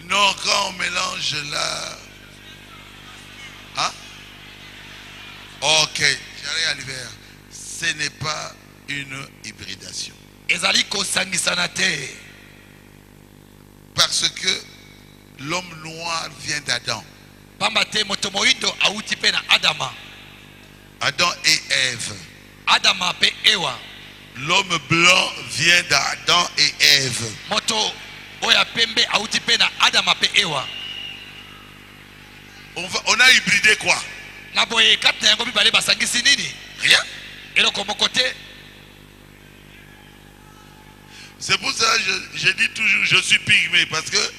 Non, quand on mélange la... Hein? Ok, j'arrive à l'hiver. Ce n'est pas une hybridation. Ezali kosangisana te. Parce que l'homme noir vient d'Adam. Pamba te moto moindo auti pe na Adama. Adam et Ève. Adama pe Ewa. L'homme blanc vient d'Adam et Ève. Moto oya pembe auti pe na Adama pe Ewa. On a hybridé quoi? Na boye kati na yango mibale basangisi nini? Rien. Eloko moko te. C'est pour ça que je dis toujours je suis pygmée. Parce que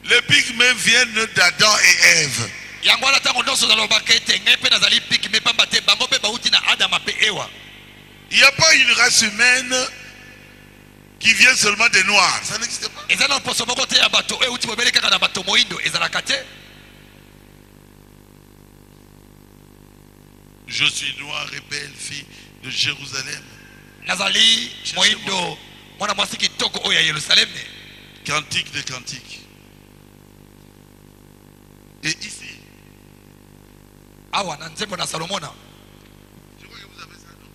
les pygmées viennent d'Adam et Ève. Yango wana tango nyonso nalobaka ete ngai mpe nazali pigme pamba te bango mpe bauti na Adama pe Ewa. Il n'y a pas une race humaine qui vient seulement des noirs. Ça n'existe pas. Eza na poso moko te ya bato oyo uti bobele kaka na bato moindo ezalaka te. Je suis noir et belle fille de Jérusalem. Nazali moindo mwana mwasi kitoko oyo ya Yerusalemu. Cantique des cantiques. Et ici, Awa na nzembo na Salomona. je crois que vous avez ça. Non?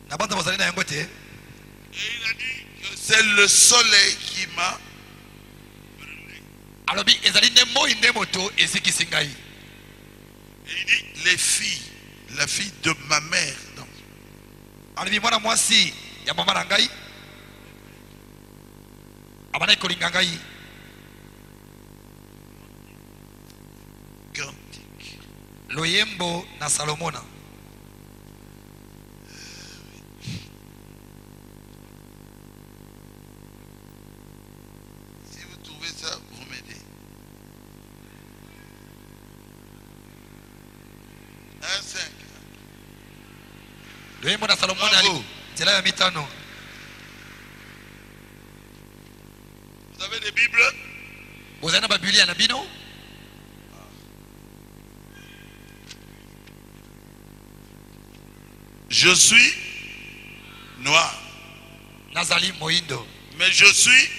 Na banda bazali na yango te. Et il a dit que c'est le soleil qui m'a brûlé. Alobi ezali nde moi nde moto ezikisi ngai. Et il dit les filles, la fille de ma mère. Non. alobi mwana mwasi ya mama na ngai abandaki kolinga ngai. Cantique. Loyembo na Salomona. Si vous trouvez ça, vous m'aidez. 1,5. Loyembo na Salomona Bravo. nzela ya mitano. Vous avez des Bibles? Bozali na babiblia na bino? Je suis noir, Nazali moindo. mais je suis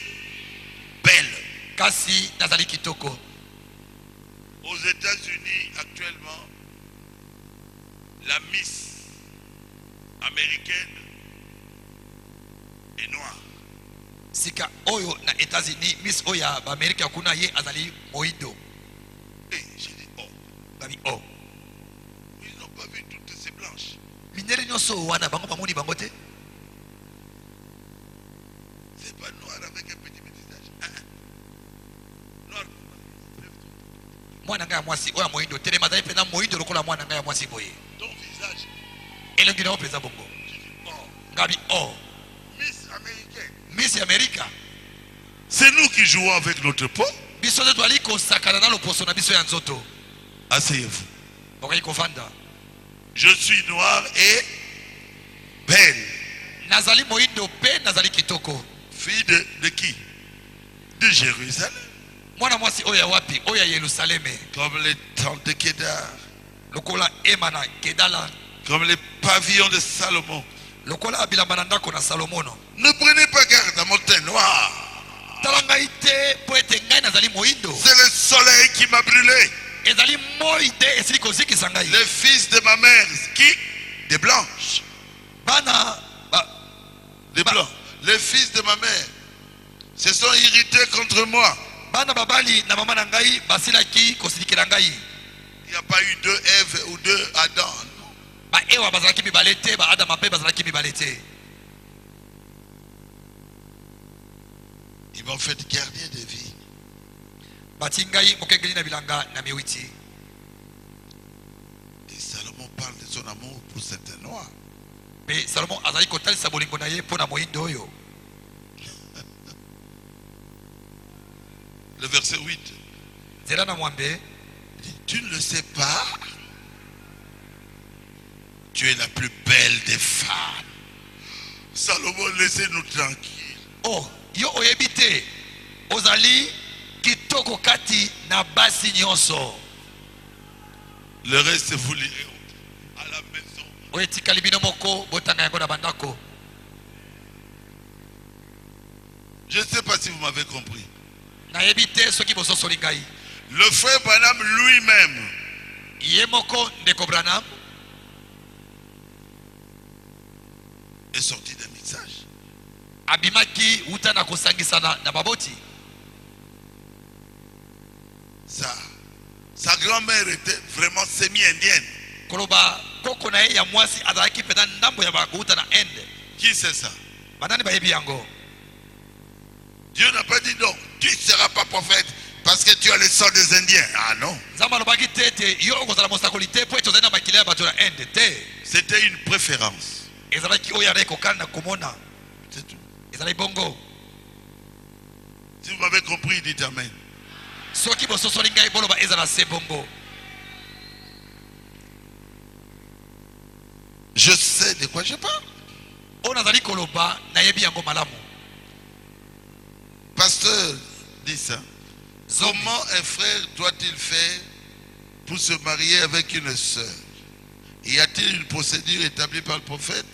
belle. Kasi nazali kitoko. Aux États-Unis, actuellement, la Miss américaine est noire. Sika oyo na États-Unis, Miss Oya ba Amerika kuna ye azali moindo. Et j'ai dit, oh, Babi oh. ils n'ont pas vu toutes ces blanches. Minere nyonso wana bango bamoni bango te. C'est pas noir avec un petit métissage. Noir. Mwana ngai ya mwasi oya moindo telema azali pena moindo lokola mwana ngai ya mwasi boye. Ton visage, Elongi na opeza bongo. tu dis, oh, Ngabi oh. Miss américaine. Miss Amerika. C'est nous qui jouons avec notre peau. Biso te twali kosakana na loposo na biso ya nzoto. Asseyez-vous. Bokai kofanda. Je suis noir et belle. Nazali moindo pe nazali kitoko. Fille de qui? De Jérusalem. Mwana mwasi oyo ya wapi? Oyo ya Yerusaleme. Comme les tentes de Kédar. Lokola emana kedala. Comme les pavillons de Salomon. Lokola bilamba na ndako na Salomono. Ne prenez pas garde à mon teint noir. Tala ngai te po ete ngai nazali moindo. C'est le soleil qui m'a brûlé. Ezali moi te esili kozikisa ngai. Les fils de ma mère, qui? Des blanches. Bana Des blancs. Les fils de ma mère se sont irrités contre moi. bana babali na mama na ngai basilaki kosilikela ngai. Il n'y a pas eu deux Ève ou deux Adam. Ba ewa bazalaki mibale te, ba Adama pe bazalaki mibale te. Ils m'ont fait gardien de vie. Bati ngai mokengeli na bilanga na miwiti. Et Salomon parle de son amour pour certains noirs. Pe Salomon azali kotalisa bolingo na ye mpona moindo oyo. Le verset 8. Nzela na mwambe. Tu ne le sais pas? Tu es la plus belle des femmes. Salomon, laissez-nous tranquilles. Oh, yo oyebi te. Ozali kitoko kati na basi nyonso. Le reste, vous lirez à la maison. Oyetikali bino moko botanga yango na bandako. Je ne sais pas si vous m'avez compris. Nayebi te soki bososoli ngai. Le frère Branham lui-même Ye moko ndeko Branham est sorti d'un mixage. abimaki uta na kosangisana na baboti. Sa grand-mère était vraiment semi-indienne. Koloba koko na ye ya mwasi azalaki pena ndambo ya bakuta na ende. Qui sait ça? Banani bayebi yango. Dieu n'a pas dit non, tu ne seras pas prophète parce que tu as le sang des Indiens. Ah non. Zamba lobaki tete yo okozala mosakoli te po etozali na makila ya bato na ende te. C'était une préférence. Ezalaki oyo azalaki kokana na komona. C'est tout. Ezalaki bongo. Si vous m'avez compris, dites Amen. Soki bososoli ngai boloba ezala se bongo. Je sais de quoi je parle. Oyo nazali koloba nayebi yango malamu. Pasteur dit ça. Comment un frère doit-il faire pour se marier avec une sœur? Y a-t-il une procédure établie par le prophète?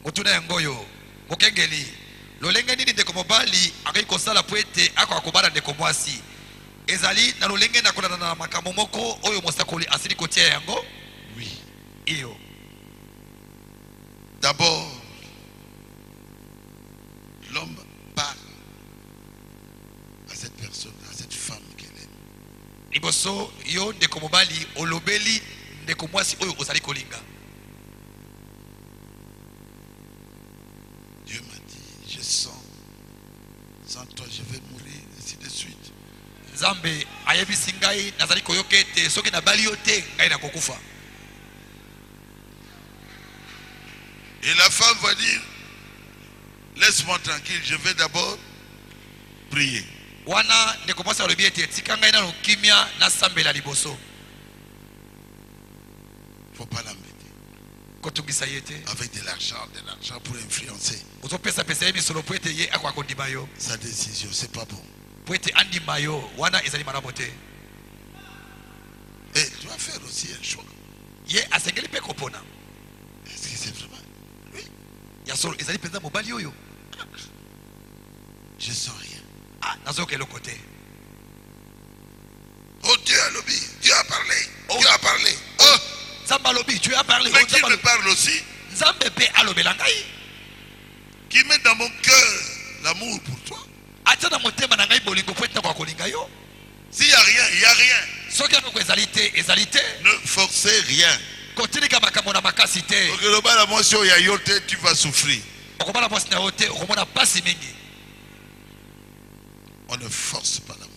Motuna yango yo. Mokengeli. Lolenge nini ndeko mobali akai kosala po ete ako akobala ndeko mwasi. Ezali na lolenge na kolana na makambo moko oyo mosakoli asili kotia yango? Oui. Iyo. D'abord, l'homme parle à cette personne, à cette femme qu'elle aime. Liboso yo ndeko mobali olobeli ndeko mwasi oyo ozali kolinga. Nzambe ayebisi ngai nazali koyoka ete soki nabali yo te ngai nakokufa. Et la femme va dire, laisse-moi tranquille, je vais d'abord prier. Wana ndeko mwasi alobi ete tika ngai nano kimia nasambela liboso. Il ne faut pas l'embêter. Kotungisa ye te. Avec de l'argent pour influencer Ozopesa pesa ye misolo po ete ye akwa kondima yo. sa décision. C'est pas bon. Po ete andima yo wana ezali malamu te. Et tu dois faire aussi un choix. Ye asengeli pe kopona. Est-ce que c'est vraiment? Oui. Ya solo ezali penza mobali oyo. Je sens rien. Ah, nazoka eloko te. Oh Dieu a lobby, Dieu a parlé. Oh. Dieu a parlé. Oh, Nzambe alobi, tu as parlé. mais qui me parle aussi, Nzambe pe alobela ngai. qui met dans mon cœur l'amour pour toi. Atia na motema na ngai bolingo po ete kwa kolinga yo. S'il n'y a rien, il n'y a rien. Soki eloko ezali te, ezali te. Ne forcez rien. Kotilika makambo na makasi te. Donc le bas la motion il y a yote, tu vas souffrir. Okomala mwasi na yo te, okomona pasi mingi. On ne force pas l'amour.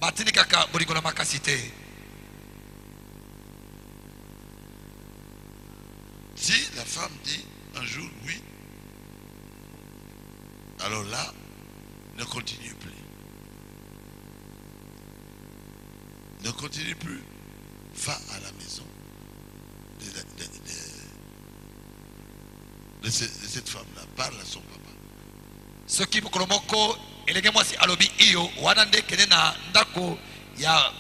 Batilikaka bolingo na makasi te. Si la femme dit un jour oui, alors là, ne continue plus. Ne continue plus. Va à la maison de cette femme-là. Parle à son papa. Soki mokolo moko elenge mwasi alobi iyo wana nde kende na ndako ya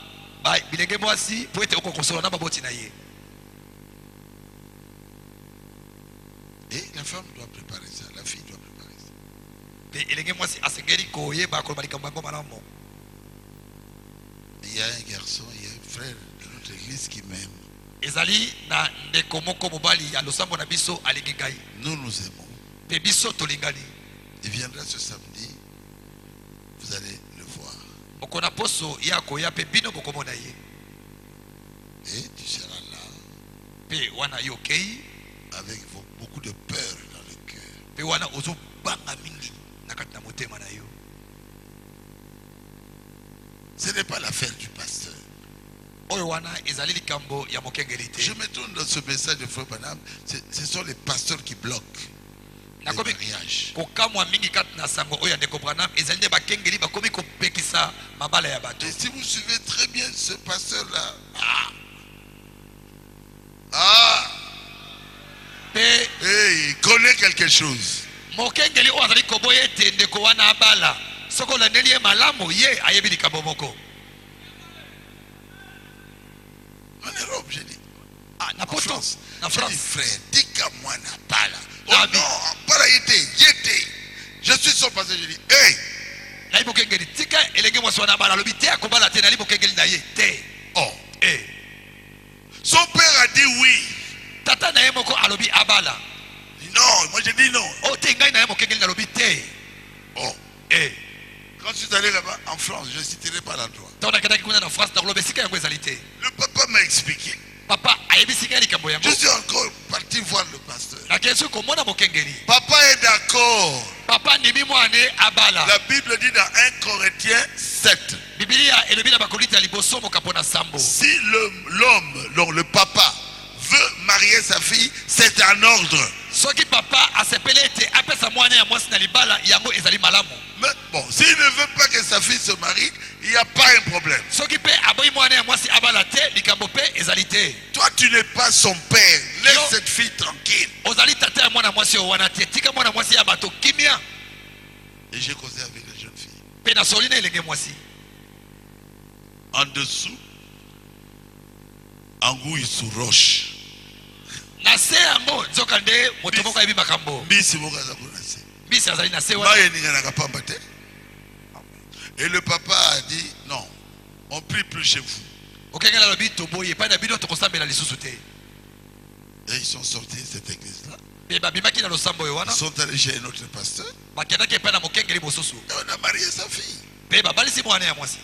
bilenge mwasi po ete okokosola na baboti na ye. Et la femme doit préparer ça, la fille doit préparer ça. Pe elenge mwasi asengeli koyeba koloba likambo yango malamu. Il y a un garçon, il y a un frère de notre église qui m'aime. Ezali na ndeko moko mobali ya losambo na biso alingi ngai. Nous nous aimons. Pe biso tolingani. Il viendra ce samedi, vous allez le voir. Okona poso ya koya pe bino bokomona ye. Et tu seras là Pe wana yo kei avec beaucoup de peur dans le cœur. pe wana ozo banga mingi na kati na motema na yo. Ce n'est pas l'affaire du pasteur. Oyo wana ezali likambo ya mokengeli te. Je me tourne dans ce message de Frère Branham, ce sont les pasteurs qui bloquent les Nakomi mariages. kokamwa mingi kati na sango oyo ndeko Branham ezali nde bakengeli bakomi kopekisa mabala ya bato. Et si vous suivez très bien ce pasteur-là, Pe il connaît quelque chose. mokengeli oyo azali koboya ete ndeko wana abala soko olandeli ye malamu ye ayebi likambo moko. En Europe, j'ai dit. Ah, na En poto France. na J'ai dit, France frère, dis qu'à moi n'a pas là. Oh Nabi. non, pas là, il était. Je suis son pasteur, je dis, hey, nayi mokengeli tika elenge mwasi wana abala alobi te akobala te nali mokengeli na ye te. oh. Eh, Son père a dit oui. tata na ye moko alobi abala. Non, moi j'ai dit non. O te ngai na ye mokengeli nalobi te. Oh. Eh, Quand je suis allé là-bas, en France, je ne citerai pas l'endroit. ntango nakendaki kuna na France nakoloba esika yango ezali te. Le papa m'a expliqué. Papa ayebisi ngai likambo yango. Je suis encore parti voir le pasteur. nakei soki komona mokengeli. Papa est d'accord. Papa ndimi mwane abala. La Bible dit dans 1 Corinthiens 7. Bibilia elobi na bakorinto ya liboso mokapo na sambo. Si l'homme, donc le papa, veut marier sa fille, c'est un ordre. Soki papa asepeli ete apesa mwana ya mwasi na libala yango ezali malamu. Mais bon, s'il ne veut pas que sa fille se marie, il n'y a pas un problème. Soki pe aboyi mwana ya mwasi abala te likambo pe ezali te. Toi, tu n'es pas son père. Laisse Yo. cette fille tranquille. Ozali tata ya mwana mwasi oyo wana te. Tika mwana mwasi ya bato kimia. Et j'ai causé avec les jeunes filles. Pe nasoli na elenge mwasi. En dessous, Angouille sous roche. Na se yango nzoka nde moto moko ayebi makambo. Bisi mokaza kunase. Bisi azali na se wana. Maye ninga pamba te. Et le papa a dit non, on prie plus chez vous. Okengela lobi toboye pa na bino tokosambela lisusu te. Et ils sont sortis de cette église-là. Pe babimaki na losambo oyo wana. Ils sont allés chez notre pasteur. Bakendaki epai na mokengeli mosusu. Et on a marié sa fille. Pe babalisi mwana ya mwasi.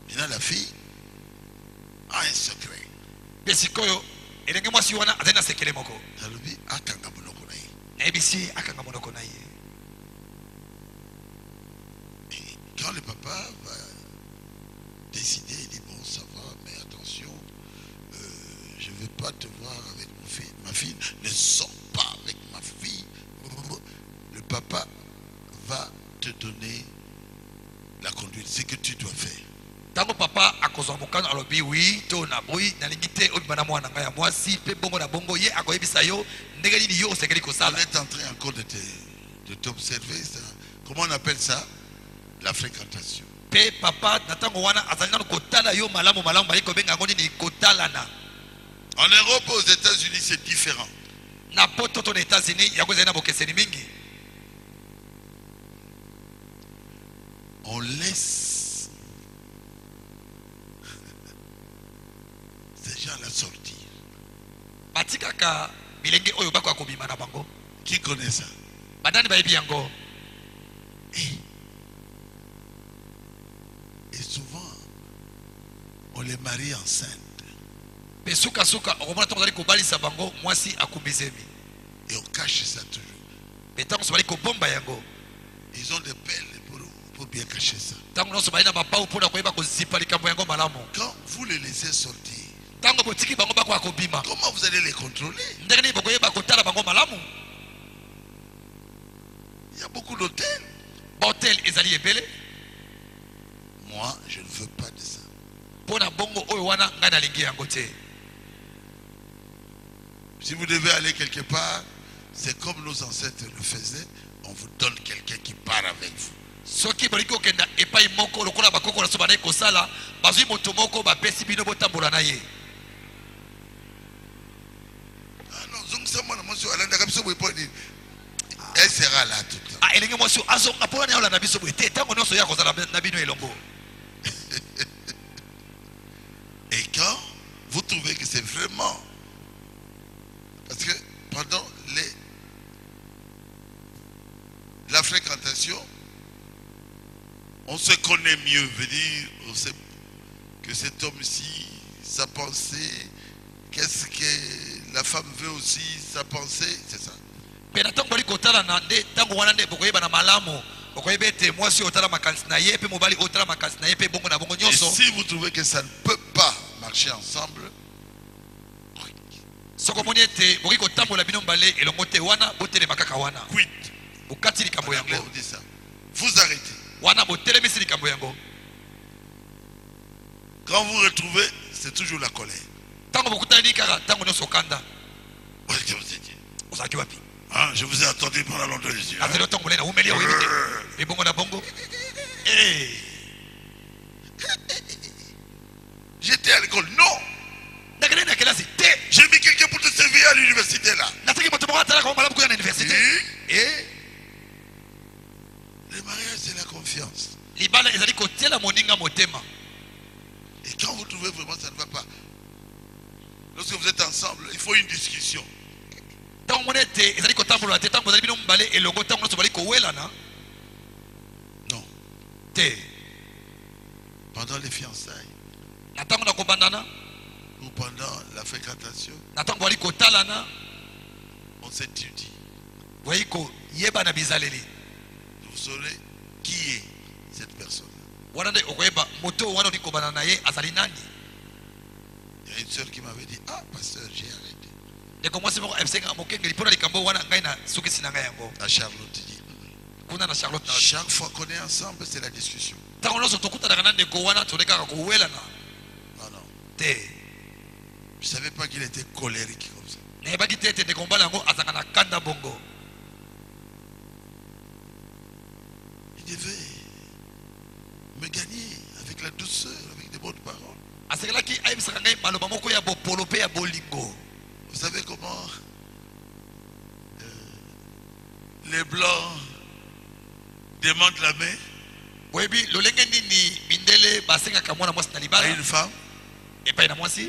Maintenant, la fille a un secret. Pe sikoyo elenge mwasi wana azali na sekele moko. Alobi akanga monoko na ye. Nayebisi akanga monoko na ye. Et quand le papa va décidé, il dit bon ça va, mais attention, je ne veux pas te voir avec ma fille, ne sors pas avec ma fille. Le papa va te donner la conduite, c'est que tu dois faire. Tango papa akozwa mokano alobi oui to na boyi na lingite obana mwana nga ya mwasi pe bongo na bongo ye akoyebisa yo ndenge nini yo osekeli On kosala. est en train encore de t'observer. Comment on appelle ça? La fréquentation. Pe papa na tango wana azali nanu kotala yo malamu malamu bali kobenga ngo nini kotalana. En Europe, aux États-Unis, c'est différent. Na poto to na États-Unis ya kozali na bokeseni mingi. On laisse ces gens-là sortir. Batikaka bilenge oyo bako akobima na bango. Qui connaît ça? Badani bayebi yango. Et souvent, on les marie enceintes. Pe suka suka okomona tango zali kobalisa bango mwasi akumbizemi. Et on cache ça toujours. Pe tango sobali kobomba yango. Ils ont des pelles pour bien cacher ça. Tango noso bali na bapau mpona koyeba kozipa likambo yango malamu. Quand vous les laissez sortir, Tango botiki bango bako akobima. comment vous allez les contrôler? Ndenge nini bokoyeba kotala bango malamu? Il y a beaucoup d'hôtels. Botel ezali ebele. Moi, je ne veux pas de ça. Pona bongo oyo wana ngai nalingi yango te. Si vous devez aller quelque part, c'est comme nos ancêtres le faisaient. On vous donne quelqu'un qui part avec vous. Soki bolingi okenda epai moko lokola bakoko na so banayi kosala bazwi moto moko bapesi bino botambola na ye. Ah non, zongisa mwana mwasi alanda biso boye poni. Elle sera là tout le temps. Ah elenge mwasi azonga mpona na olanda biso boye te ntango nyonso ya kozala na bino elongo. Et quand vous trouvez que c'est vraiment... Parce que pendant la fréquentation, on se connaît mieux. Veut dire, on sait que cet homme-ci, sa pensée, qu'est-ce que la femme veut aussi, sa pensée, c'est ça. Pe na tango bali kotala na nde tango wana nde bokoyeba na malamu. Bokoyeba ete mwasi otala makanisi na ye pe mobali otala makanisi na ye pe bongo na bongo Et nyonso. si vous trouvez que ça ne peut pas marcher ensemble, Soko moni ete boki kotambola bino mbale elongo te wana botelema kaka wana. quit. Bokati likambo En anglais, yango. on dit ça. Vous arrêtez. Wana botelemisi likambo yango. Quand vous retrouvez, c'est toujours la colère. Tango bokutani kaka tango nyonso kanda. Ouais, je vous ai dit. Ozaki wapi? Hein, je vous ai attendu pendant longtemps ici. Hein? Azelo tango lena umeli oyebi te. E bongo na bongo. Eh. J'étais à l'école. Non! Ndakene na kelasi te. J'ai mis quelqu'un pour te servir à l'université là. Nataki moto moko atala kwa malamu kuya na université. Eh. Le mariage, c'est la confiance. Libala ezali kotiela moninga motema. Et quand vous trouvez vraiment ça ne va pas, lorsque vous êtes ensemble, il faut une discussion. Tango moni ete ezali kotambola te tango ezali bino mbale elongo tango nyonso bali kowelana. Non. Te. Pendant les fiançailles Na tango na kobandana. ou pendant la fréquentation, Na tango bali kotalana. on s'étudie. Voyez ko yeba na bizaleli. Vous saurez qui est cette personne. Wana nde okoyeba moto wana oli kobana na ye azali nani. Il y a une soeur qui m'avait dit, ah pasteur, j'ai arrêté. Ndeko mwasi moko esenga mokengeli mpona likambo wana ngai na sukisi na ngai yango. À Charlotte, il dit, Kuna na Charlotte na chaque fois qu'on est ensemble, c'est la discussion. tango nyonso tokutanaka na ndeko wana tolekaka kowelana Non, non. te. Je ne savais pas qu'il était colérique comme ça. Nayebaki te ete ndeko mbala yango azalaka na kanda bongo. Il devait me gagner avec la douceur, avec des bonnes paroles. Asekelaki ayebisaka ngai maloba moko ya bopolo pe ya bolingo. Vous savez comment les blancs demandent la main Boyebi lolenge nini mindele basengaka mwana mwasi na à libala une femme epai na mwasi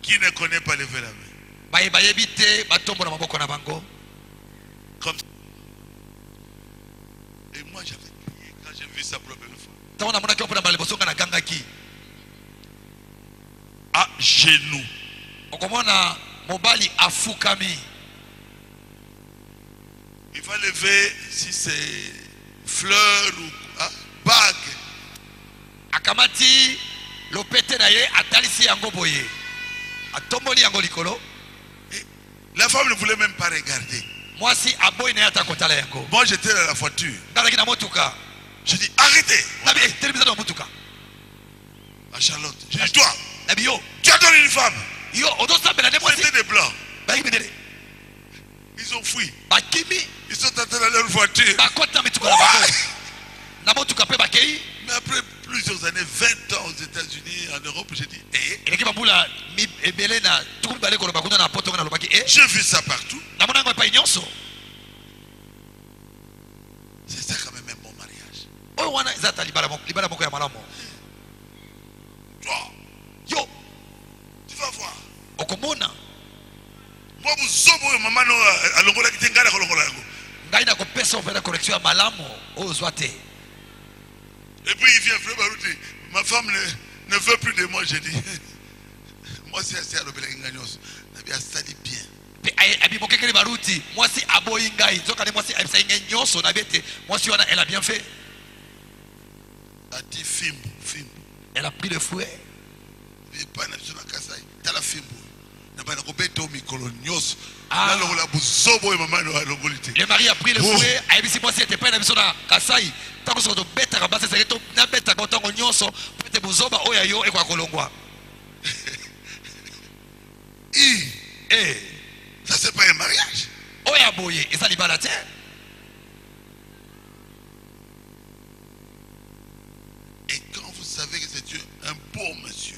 qui ne connaît pas lever la main. bayebi te batombola maboko na bango. Comme ça. Et moi j'avais crié quand j'ai vu ça pour la première fois. Tango namonaki mpona mbala liboso ngai nagangaki. À genoux. Okomona mobali afukami. Il va lever si c'est fleur ou bague. akamati lopete na ye atalisi yango boye atomboli yango likolo. La femme ne voulait même pas regarder. Mwasi aboyi na ye ata kotala yango. Moi j'étais dans la voiture. Nalaki na motuka. Je dis arrêtez. Nabi telebisa na motuka. À Charlotte. Je dis toi. Nabi yo. Tu as donné une femme. Yo odo sabela ne mwasi. C'était des blancs. Ba yibedele. Ils ont fui. Ba kimi. Ils sont entrés dans leur voiture. Ba kota mituka na bango. Na motuka pe bakei. Mais après plusieurs années, 20 ans aux États-Unis, en Europe, j'ai dit, Eleki bambula mi ebele na tukumi bale ko bakuna na poto na lobaki j'ai vu ça partout. na mona ngo pa nyonso. C'est ça quand même un bon mariage. Oyo wana ezata libala moko ya malamu. Toi, Yo tu vas voir. okomona Moi, vous sommes maman à l'ongola qui t'engage à l'ongola. ngai na kopesa opera correction ya malamu oyo zwa te. Et puis il vient, frère Barouti, ma femme ne veut plus de moi, j'ai dit. Moi, c'est assez à l'obéla Ingagnos. Ça dit bien. Pe abibokekeli baruti mwasi aboyi ngai nzoka ne mwasi abisa ngai nyonso na bete mwasi wana elle a bien fait. A dit fimbo, fimbo. Elle a pris le fouet. Il pas na sur la kasai. T'as la fimbo. Na ba na ko beto mikolo nyos. Ah. Na longola buzobo e maman no longolité. Le mari a pris le fouet ayebisi mwasi était pas na biso na kasai tango soto beta ka basa seketo na beta ka tango nyonso pete buzoba oya yo ekwa kolongwa. Ça c'est pas un mariage. Oya boye eza libala te. Et quand vous savez que c'est un bon monsieur.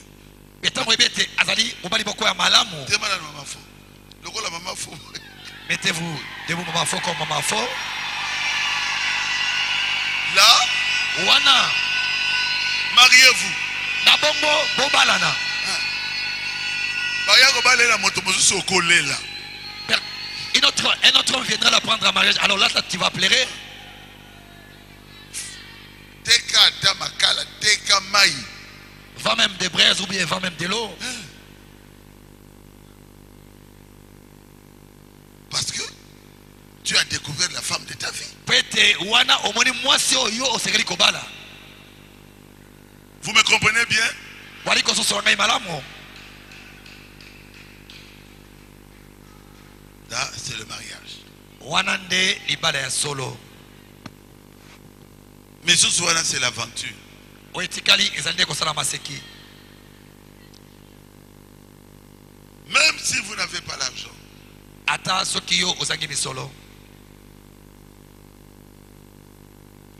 Betango ebete azali mobali boko ya malamu. Demande à maman faux. Le rôle à maman faux. Mettez-vous debout maman faux comme maman faux. Là, Wana mariez-vous. na bongo bobalana. Baya ko balela moto mosusu okolela. Un autre homme viendra la prendre en mariage. Alors là tu vas pleurer. Teka damakala, teka mai. Va même des braises ou bien va même de l'eau. Parce que tu as découvert la femme de ta vie. Pete wana omoni mwasi oyo osengeli kobala. Vous me comprenez bien? Wali ko so ngai malamu. Là, c'est le mariage. Wana nde libala ya solo. Mais ce soir là, c'est l'aventure. Oetikali ezali ko sala maseki. Même si vous n'avez pas l'argent. Ata soki yo ozangi misolo.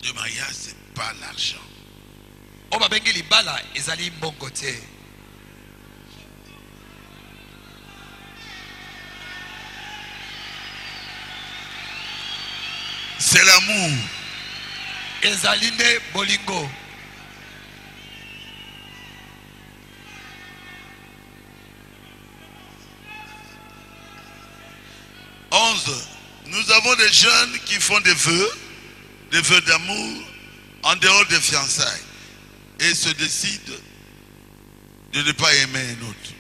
Le mariage, c'est pas l'argent. Oba bengi libala ezali mbongo te. C'est l'amour. Ezali nde bolingo. Nous avons des jeunes qui font des vœux d'amour en dehors des fiançailles et se décident de ne pas aimer un autre.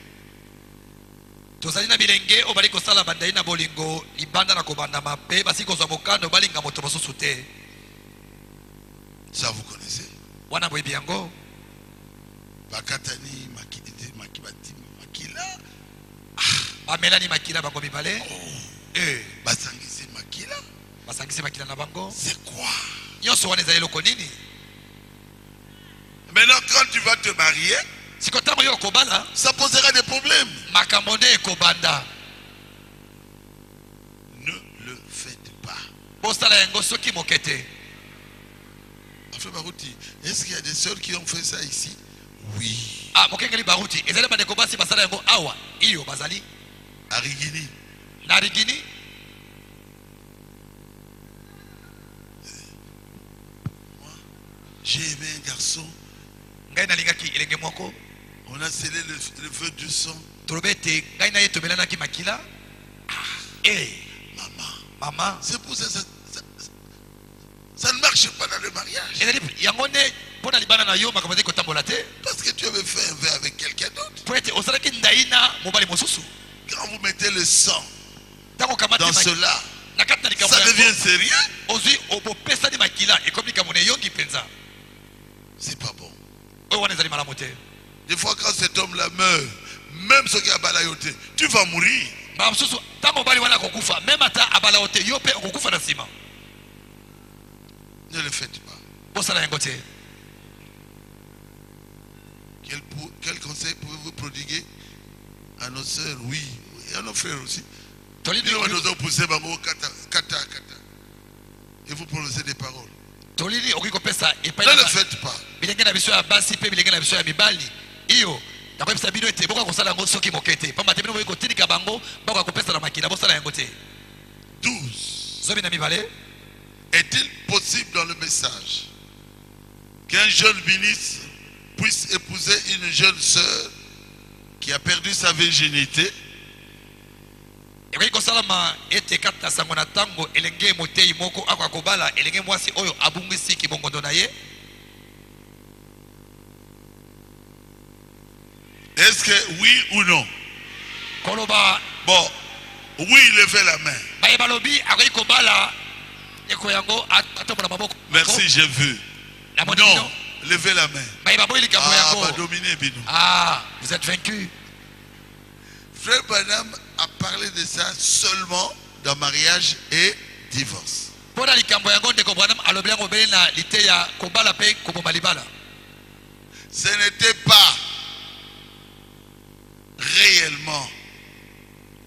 Tozali na bilenge obali kosala bandai na bolingo libanda na kobanda mape basi kozwa mokano balinga moto mosusu te. Ça vous connaissez? Wana boyebi yango. Bakatani makidite makibati makila. Bamelani makila bango mibale. Basangisi makila. Basangisi makila na bango. C'est quoi? Nyonso wana ezali loko nini? Maintenant quand tu vas te marier, Sikotamo yo kobala, ça posera des problèmes. makambo nde ekobanda. Ne le faites pas. Bosala yango soki mokete. Enfin Barouti, est-ce qu'il y a des sœurs qui ont fait ça ici? Oui. Ah, mokengeli baruti. Ezali bandeko basi basala yango awa. Iyo bazali. À Rigini. Na Rigini. Moi, j'ai aimé un garçon. Ngai nalingaki elenge moko. On a scellé le feu du sang. Tolobete ngai na ye tomelanaki makila. Maman. Maman. C'est pour ça ça ne marche pas dans le mariage. Ezali yango ne pona libana na yo makambo ko tambola te. Parce que tu avais fait un vœu avec quelqu'un d'autre. Poete osalaki ndaina mobali mosusu. Quand vous mettez le sang Tango kamati dans cela, nakati na likambo ça yango. devient sérieux. Ozwi obopesa ni makila ekomi likambo na yongi penza. C'est pas bon. oyo wana ezali malamu te. Des fois, quand cet homme-là meurt, même ce qui a balayoté, tu vas mourir. Mbala mosusu ntango mobali wana akokufa meme ata abala yo te yo mpe okokufa na nsima. Ne le faites pas. Bosala yango te. Quel conseil pouvez-vous prodiguer à nos sœurs? Oui, et à nos frères aussi. Tolini Et vous prononcez des paroles. tolini okoki kopesa epai Ne le na faites pas. bilenge na biso ya basi mpe bilenge na biso ya mibali iyo nakoyebisa bino ete bokoka kosala yango soki moke te pamba te bino boyi kotinika bango bakoka kopesa na makila bosala yango te. 12. zomi na mibale. Est-il possible dans le message qu'un jeune ministre puisse épouser une jeune sœur qui a perdu sa virginité? ekoki kosalama ete kati na sango na ntango elenge motei moko akoka kobala elenge mwasi oyo abungisi kibongondo na ye? Est-ce que oui ou non? koloba Bon, oui, levez la main. baye balobi akoki kobala eko yango atombola maboko. Merci, j'ai vu. Na moni Non, bino levez la main. baye baboyi likambo Ah, yango. va dominer Bino. Ah, vous êtes vaincu. Frère Branham a parlé de ça seulement dans mariage et divorce. mpona likambo yango ndeko Branham alobi yango beli na liteya kobala mpe koboma libala. Ce n'était pas réellement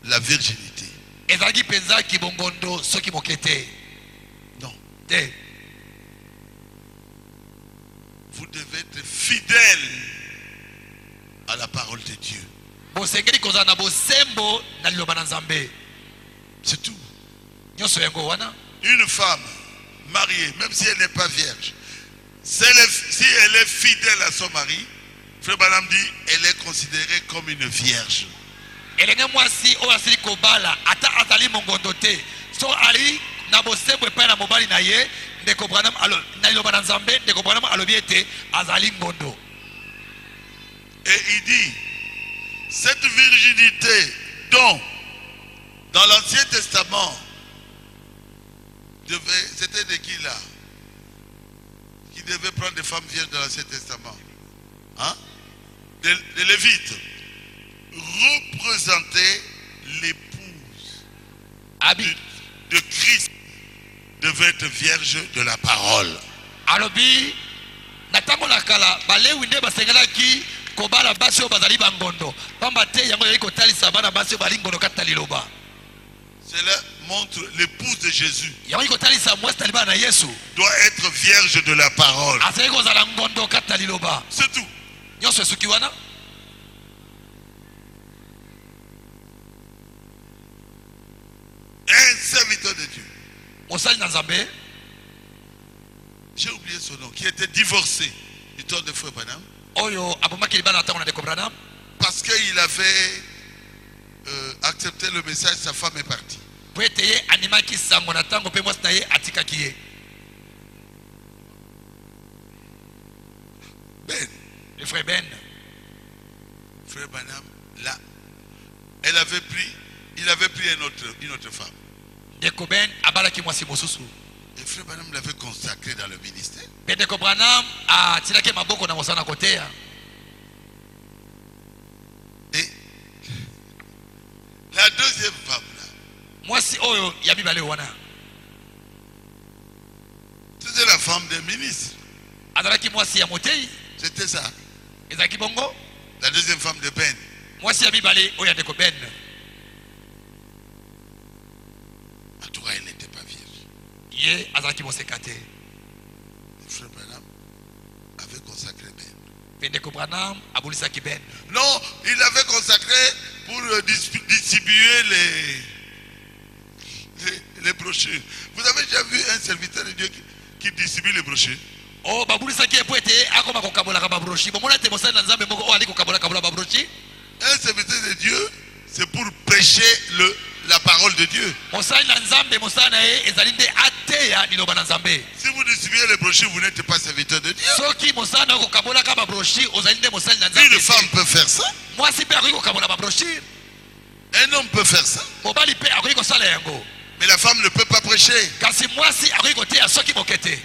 la virginité. ezalaki mpenza kibongondo soki moke te. Non. te Vous devez être fidèle à la parole de Dieu. bosengeli kozala na bosembo na liloba na nzambe. C'est tout. nyonso yango wana Une femme mariée, même si elle n'est pas vierge, si elle est fidèle à son mari, Frère Branham dit, elle est considérée comme une vierge. elenge mwasi oyo asili kobala ata azali mongondo te so ali na bosembo epai na mobali na ye ndeko Branham na liloba na nzambe ndeko Branham alobi ete azali ngondo. Et il dit, cette virginité dont dans l'Ancien Testament, c'était de qui là? Qui devait prendre des femmes vierges dans l'Ancien Testament? Hein? Des Lévites. Représenter l'épouse abi de Christ devait être vierge de la parole. alobi na ntango na kala balewi nde basengelaki kobala basi oyo bazali bangondo pamba te yango yali kotalisa bana basi oyo bali ngondo kati na liloba. Cela montre l'épouse de Jésus yango yali kotalisa mwasi na libala na yesu doit être vierge de la parole. azali kozala ngondo kati na liloba. C'est tout. nyonso esuki wana Un serviteur de Dieu. mosali na nzambe J'ai oublié son nom, qui était divorcé du temps de Frère Branham oyo abomaki libala na ntango na ndeko Branham parce qu'il avait accepté le message, sa femme est partie. po ete ye animaki sango na ntango mpe mwasi na ye atikaki ye. Ben, le frère Ben Frère Branham, là, il avait pris une autre femme. ndeko Ben abalaki mwasi mosusu Et Frère Branham l'avait consacré dans le ministère. mpe ndeko Branham atilaki maboko na mosala na koteya. Et la deuxième femme, là, mwasi oyo ya mibale wana c'était la femme des ministres. azalaki mwasi ya motei C'était ça. ezalaki bongo La deuxième femme de Ben. mwasi ya mibale oyo ya ndeko Ben En tout cas, elle n'était pas vierge. ye azalaki moseka te. Le Frère Branham avait consacré Ben. mpe ndeko Branham abulisaki Ben. Non, il l'avait consacré pour distribuer les brochures. Vous avez déjà vu un serviteur de Dieu qui distribue les brochures? o babulisaki ye po ete akoma kokabolaka babroshi bomona ete mosali na nzambe moko oyo ali kokabolakabola babroshi. Un serviteur de Dieu, c'est pour prêcher la parole de Dieu. mosali na nzambe mosala na ye ezali nde ateya liloba na nzambe. Si vous distribuez les brochures, vous n'êtes pas serviteur de Dieu. soki mosala na yo kokabolaka babroshi ozali nde mosali na Une nzambe. femme peut faire ça. mwasi mpe akoki kokabola babroshi Un homme peut faire ça. mobali mpe akoki kosala yango Mais la femme ne peut pas prêcher. kasi mwasi akoki koteya soki moke te.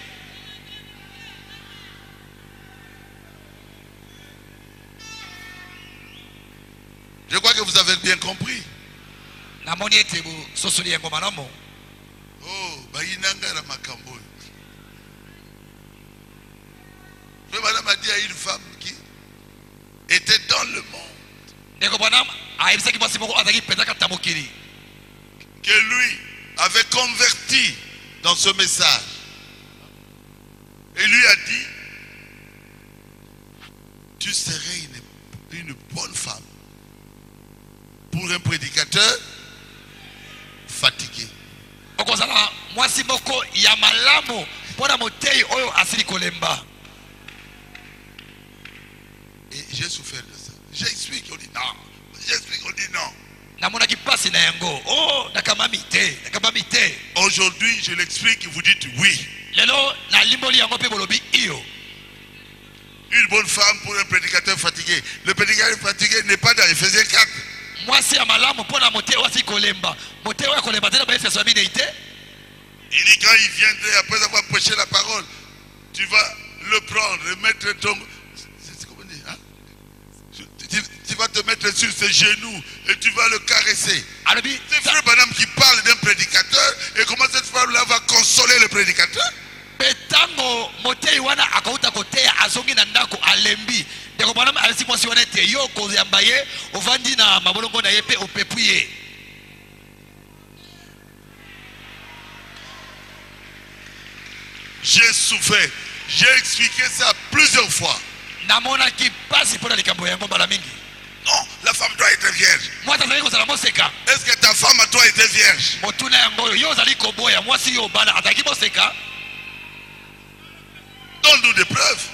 Je crois que vous avez bien compris. namoni ete bososoli yango malamu. Oh, bayinanga na makambo. Madame a dit à une femme qui était dans le monde ndeko bwana ayebisaki mwasi moko azalaki mpenza kati na mokili que lui avait converti dans ce message. Et lui a dit, tu serais une bonne femme pour un prédicateur fatigué. okozala mwasi moko ya malamu mpona motei oyo asili kolemba. Et j'ai souffert de ça. J'explique, on dit non. J'explique, on dit non. namonaki pasi na yango. Oh, nakamami te. Aujourd'hui, je l'explique, vous dites oui. lelo nalimboli yango mpe bolobi iyo. Une bonne femme pour un prédicateur fatigué. Le prédicateur fatigué n'est pas dans Ephésiens 4. mwasi ya malamu mpona motei oyo asili kolemba. motei oyo kolemba te na baefeso ya minei te. Il dit quand il viendrait après avoir prêché la parole, tu vas le prendre et mettre ton... C'est comment dire, hein? Tu vas te mettre sur ses genoux et tu vas le caresser. alobi C'est frère Branham qui parle d'un prédicateur et comment cette femme-là va consoler le prédicateur. mpe ntango motei wana akauta koteya azongi na ndako alembi ndeko bwana alisi mwasi wana ete yo koyamba ye ovandi na mabolongo na ye mpe opepu ye. J'ai souffert. J'ai expliqué ça plusieurs fois. namonaki pasi mpona likambo yango mbala mingi. Non, la femme doit être vierge. mwasi azalaki kozala moseka. Est-ce que ta femme à toi était vierge? motuna yango oyo yo ozali koboya mwasi yo bana azalaki moseka. Donne-nous des preuves.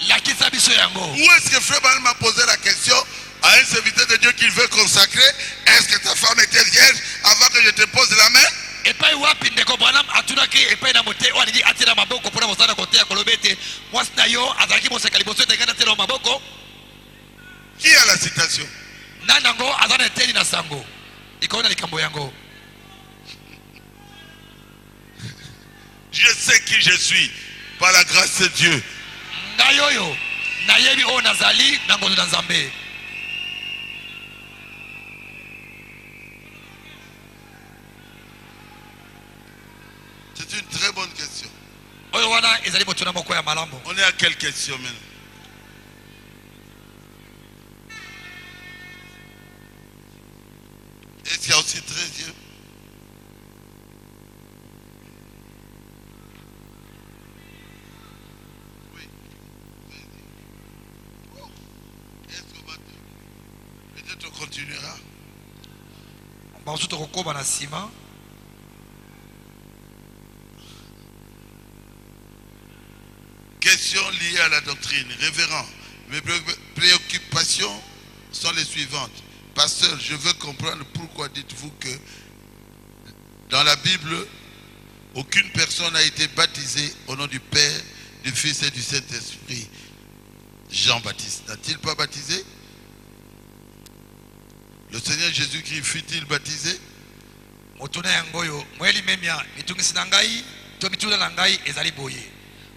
lakisa biso yango. Où est-ce que Frère Branham m'a posé la question à un serviteur de Dieu qu'il veut consacrer? Est-ce que ta femme était vierge avant que je te pose la main? epai wapi ndeko bwanam atunaki epai na mote oyo alingi atina maboko mpona mosala koteya koloba ete mwasi na yo azalaki moseka liboso ete ngai natela maboko. Qui a la citation? nani yango aza na eteni na sango likolo na likambo yango. Je sais qui je suis par la grâce de Dieu. ngai oyo nayebi oyo nazali na ngolu na nzambe. C'est une très bonne question. oyo wana ezali motuna moko ya malamu. On est à quelle question maintenant? Est-ce qu'il y a aussi 13e? Oui. Oh. Est-ce qu'on va peut-être on continuera? bazuti kokoba na nsima. Question liée à la doctrine. Révérend, mes préoccupations sont les suivantes. Pasteur, je veux comprendre pourquoi dites-vous que dans la Bible, aucune personne n'a été baptisée au nom du Père, du Fils et du Saint-Esprit. Jean-Baptiste n'a-t-il pas baptisé? Le Seigneur Jésus-Christ fut-il baptisé? motuna yango oyo mweli memia mitungisi na ngai to mituna na ngai ezali boye.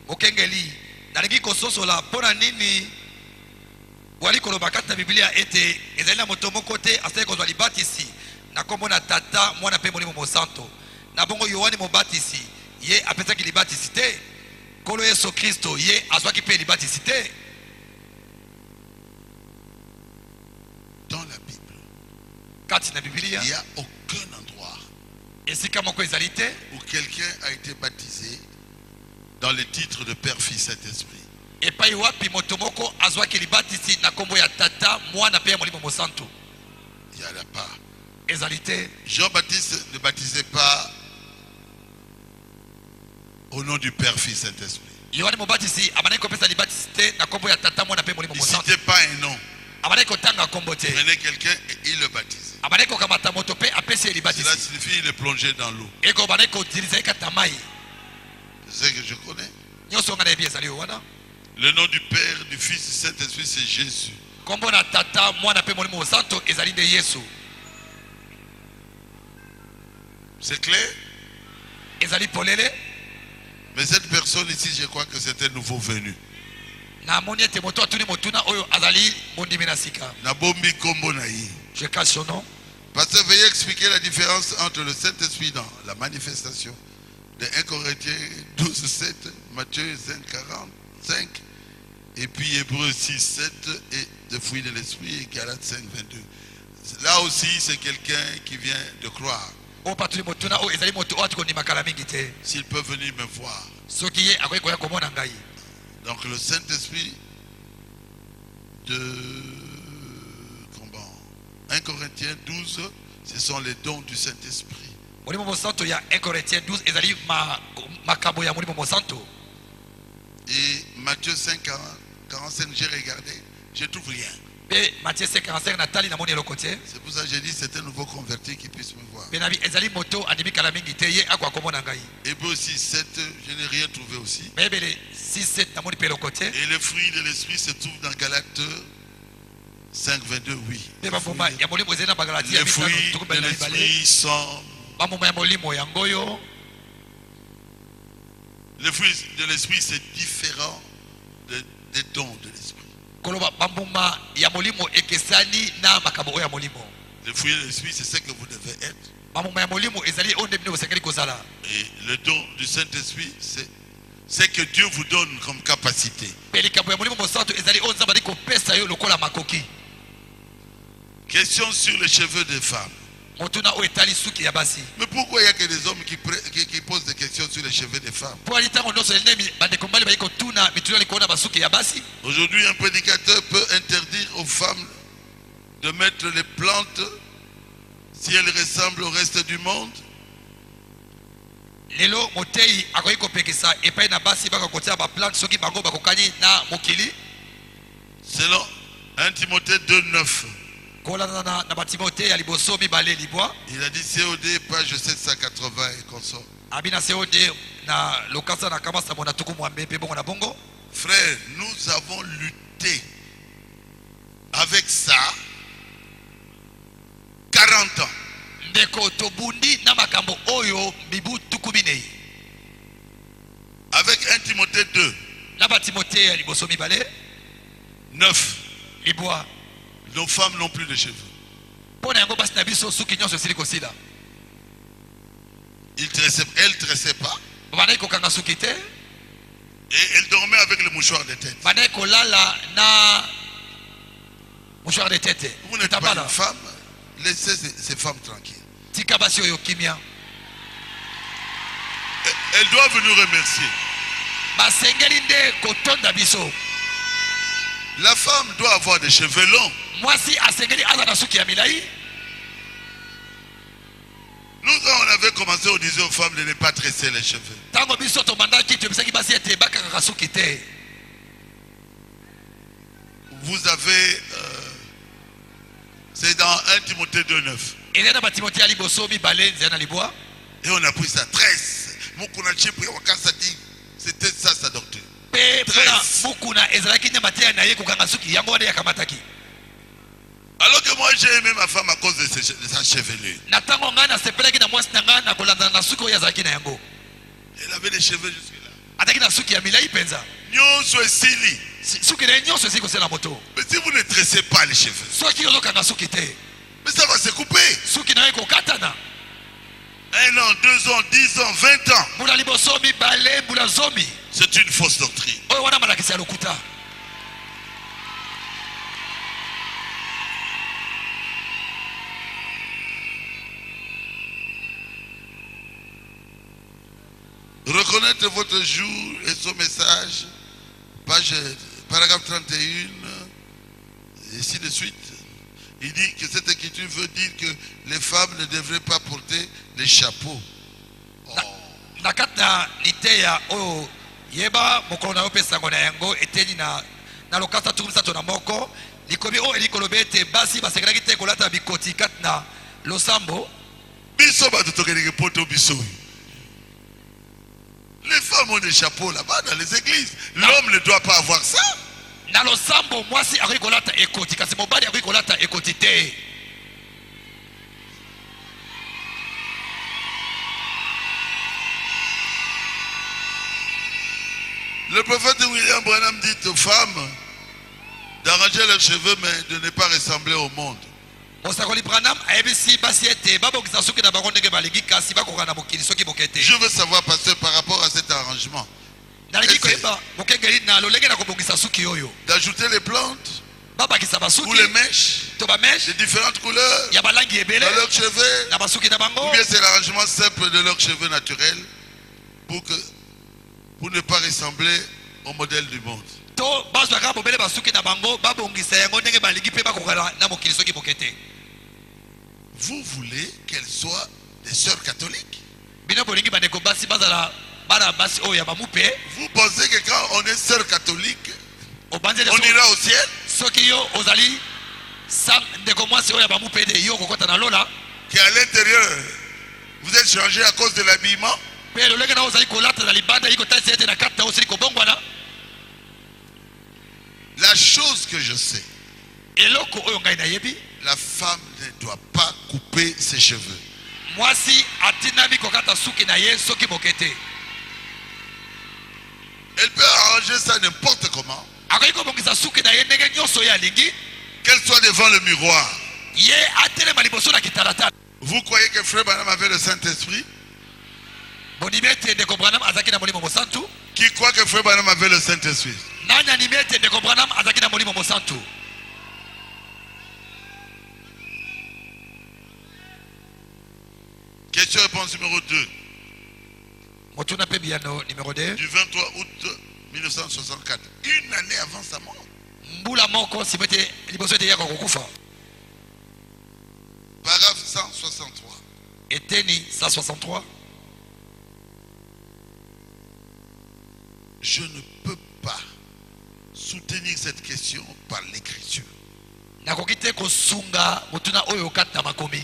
okengeli nalingi kososola mpona nini wali koloba kati na biblia ete ezali na moto moko te asali kozwa libatisi na kombo na tata mwana mpe molimo mosanto na bongo yohane mobatisi ye apesaki libatisi te. nkolo yesu kristo ye azwaki mpe libatisi te. Dans la Bible, kati na biblia il n'y a aucun endroit esika moko ezali te où quelqu'un a été baptisé dans le titre de Père, Fils, Saint-Esprit. epai wapi moto moko azwaki libatisi na kombo ya tata mwana mpe ya molimo mosanto. Il n'y en a pas. ezali te. Jean-Baptiste ne baptisait pas au nom du Père, Fils, Saint-Esprit. yohane mobatisi abandaki kopesa libatisi te na kombo ya tata mwana mpe molimo Il ne mosanto. citait pas un nom. abandaki kotanga kombo te. Il prenait quelqu'un et il le baptisait. abandaki kokamata moto mpe apesi ye Cela libatisi. signifie qu'il le plongeait dans l'eau. eko bandaki koutilize ye kati na mai. C'est ce que je connais. nyonso nga nayebi ezali oyo wana. Le nom du Père, du Fils, du Saint-Esprit, c'est Jésus. kombo na tata mwana mpe molimo mosanto ezali nde yesu. C'est clair? ezali polele. Mais cette personne ici, je crois que c'est un nouveau venu. namoni ete moto atuni motuna oyo azali mondimi na sika. Nabombi kombo na ye. Je cache son nom. Pasteur, veuillez expliquer la différence entre le Saint-Esprit dans la manifestation de 1 Corinthiens 12, 7, Matthieu 5, 45, et puis Hébreux 6, 7, et de fruits de l'Esprit, et Galates 5, 22. Là aussi, c'est quelqu'un qui vient de croire. S'il peut venir me voir. Donc le Saint-Esprit de 1 Corinthiens 12, ce sont les dons du Saint-Esprit. Et Matthieu 5, 45, j'ai regardé, je ne trouve rien. C'est pour ça que j'ai dit c'est un nouveau converti qui puisse me voir. Hébreux 6, 7, je n'ai rien trouvé aussi. Et le fruit de l'Esprit se trouve dans Galates 5, 22, oui. Les fruits de l'Esprit sont... Le fruit de l'Esprit, c'est différent des dons de l'Esprit. Le fruit de l'Esprit, c'est ce que vous devez être. Et le don du Saint-Esprit, c'est ce que Dieu vous donne comme capacité. Question sur les cheveux des femmes. Mais pourquoi il n'y a que des hommes qui posent des questions sur les cheveux des femmes? Aujourd'hui, un prédicateur peut interdire aux femmes de mettre les plantes si elles ressemblent au reste du monde. Selon 1 Timothée 2, 9. Il a dit COD page 780 et consort. Frère, nous avons lutté avec ça 40 ans. Avec 1 Timothée 2 9. Nos femmes n'ont plus de cheveux. Elles ne tressaient pas. Et elles dormaient avec le mouchoir de tête. Vous n'êtes pas une femme, laissez ces femmes tranquilles. Elles doivent nous remercier. La femme doit avoir des cheveux longs. Nous, quand on avait commencé, on disait aux femmes de ne pas tresser les cheveux. Vous avez... c'est dans 1 Timothée 2, 9. Et on a pris sa tresse. C'était ça sa doctrine. Alors que moi j'ai aimé ma femme à cause de sa chevelure. Elle avait des cheveux jusque-là. Mais si vous ne tressez pas les cheveux, mais ça va se couper. 1 an, 2 ans, 10 ans, 20 ans. C'est une fausse doctrine. Reconnaître votre jour et son message, paragraphe 31, et ainsi de suite. Il dit que cette écriture veut dire que les femmes ne devraient pas porter les chapeaux. Les femmes ont des chapeaux là-bas dans les églises. L'homme ne doit pas avoir ça. Le prophète William Branham dit aux femmes d'arranger leurs cheveux mais de ne pas ressembler au monde. mosakoli Branham ayebisi basi ete babongisa suki na bango ndenge balingi kasi bakoka na mokili soki bokete. Je veux savoir, pasteur, par rapport à cet arrangement, nalingi koyeba mokengeli na lolenge na kobongisa suki oyo d'ajouter les plantes babakisa ou basuki les mèches to bameshe de différentes couleurs ya balangi ebele dans leurs cheveux, na basuki na bango ou bien c'est l'arrangement simple de leurs cheveux naturels pour ne pas ressembler au modèle du monde. to bazwaka bobele basuki na bango babongisa yango ndenge balingi mpe bakoka na mokili soki bokete. Vous voulez qu'elles soient des sœurs catholiques? bino bolingi bandeko basi bazala bana basi oyo ya bamupe Vous pensez que quand on est sœur catholique, obanzele on ira au ciel? soki yo ozali ndeko mwasi oyo ya bamupe de yo kokota na lola Qu'à l'intérieur, vous êtes changé à cause de l'habillement? mpe lolenge na ozali kolata na libanda yikotalisa ete na kati na osili kobongwana. La chose que je sais, eloko oyo ngai nayebi la femme ne doit pas couper ses cheveux. mwasi atindami kokata suki na ye soki bokete. Elle peut arranger ça n'importe comment, akoki kobongisa suki na ye ndenge nyonso oyo alingi qu'elle soit devant le miroir. ye atelema liboso na kitalatala. Vous croyez que Frère Branham avait le Saint-Esprit? bondimi ete ndeko Branham azalaki na molimo mosantu? Qui croit que Frère Branham avait le Saint-Esprit? nani animi ete ndeko Branham azalaki na molimo mosantu? Question-réponse numéro 2. motuna mpe biyano numéro 2. Du 23 août 1964. Une année avant sa mort. mbula moko nsima ete liboso ete yaka kokufa. Paragraphe 163. eteni 163. Je ne peux pas soutenir cette question par l'écriture. nakoki te kosunga motuna oyo okati na makomi.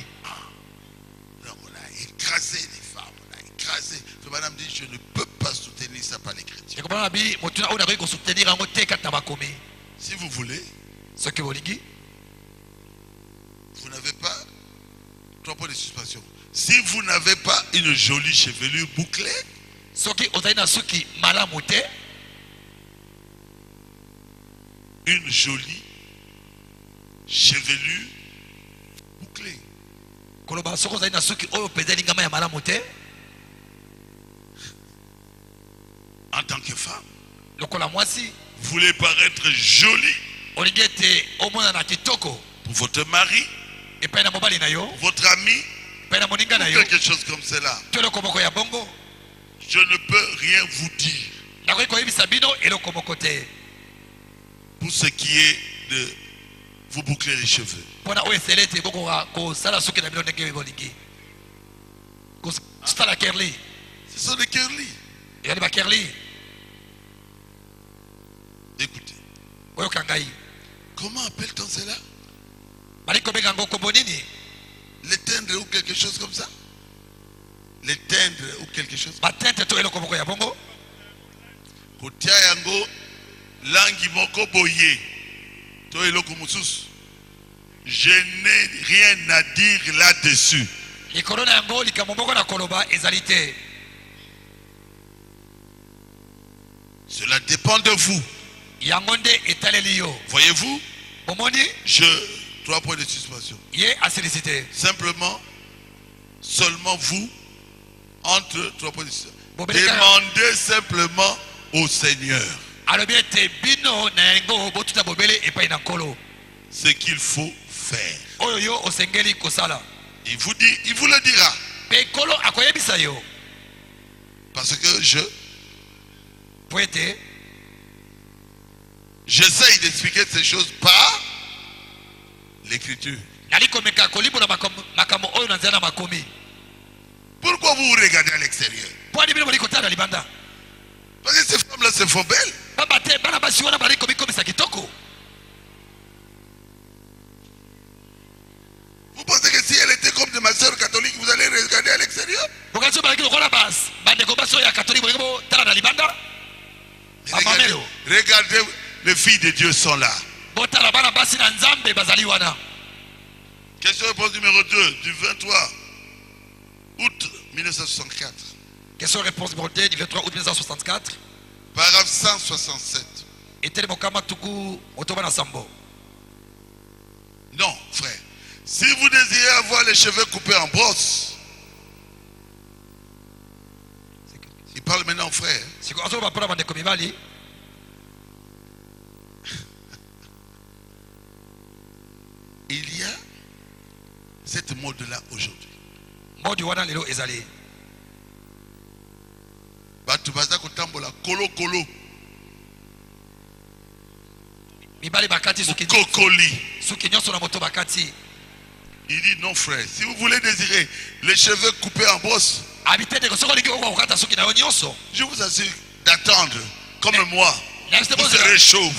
Donc on a écrasé les femmes, on a écrasé. Le madame dit, je ne peux pas soutenir ça par l'écriture. ndeko Branham abi motuna oyo nakoki kosoutenir yango te kati na makomi. Si vous voulez, soki bolingi vous n'avez pas 3 points de suspension. Si vous n'avez pas une jolie chevelure bouclée, soki ozali na suki malamu te, une jolie chevelure bouclée. koloba soki ozali na suki oyo mpenza elingama ya malamu te, En tant que femme, lokola mwasi vous voulez paraître jolie olingi ete omonana kitoko pour votre mari, epai na mobali na yo, votre ami, epai na moninga na yo, quelque chose comme cela. to eloko moko ya bongo. Je ne peux rien vous dire nakoki koyebisa bino eloko moko te pour ce qui est de vous boucler les cheveux. mpona oyo esele ete bokoka kosala suki na bino ndenge bolingi kosala kerli. Ce sont des curly. ezali bakerli. Écoutez, oyoka ngai comment appelle-t-on cela? bali kobenga yango kombo nini? L'éteindre ou quelque chose comme ça? L'éteindre ou quelque chose? batente to eloko moko ya bongo. Kotia yango langi moko boye. To eloko mususu. Je n'ai rien à dire là-dessus. likolo na yango likambo moko na koloba ezali te. Cela dépend de vous. yango nde etaleli yo. Voyez-vous? bomoni 3 points de suspension. ye asilisi te. Simplement, seulement vous, entre 3 points de suspension. Bobeleka. Demandez simplement au Seigneur alobi ete bino na yango botuta bobele epai na nkolo ce qu'il faut faire. oyo yo osengeli kosala. Il vous le dira. mpe nkolo akoyebisa yo Parce que po ete j'essaye d'expliquer ces choses par l'écriture. nali komeka kolimbola makambo oyo na nzela na makomi. Pourquoi vous vous regardez à l'extérieur? po ani bino bali kotala na libanda Parce que ces femmes-là se font belles. pamba te bana basi wana bali komikomisa kitoko. Vous pensez que si elle était comme de ma soeur catholique, vous allez regarder à l'extérieur? bokasi balaki lokola basi bandeko basi oyo ya katolike bolingi botala na libanda. Regardez, regardez, les filles de Dieu sont là. botala bana basi na nzambe bazali wana. Question-réponse numéro 2 du 23 août 1964. question réponse numéro 2 du 23 août 1964. Paragraphe 167. eteli mokama tuku motoba na sambo. Non, frère. Si vous désirez avoir les cheveux coupés en brosse, il parle maintenant aux frères. Il y a cette mode-là aujourd'hui. Batu baza kotambola kolo kolo. Kokoli. Il dit non frère, si vous voulez désirer les cheveux coupés en brosse, je vous assure d'attendre comme moi. Vous serez chauve.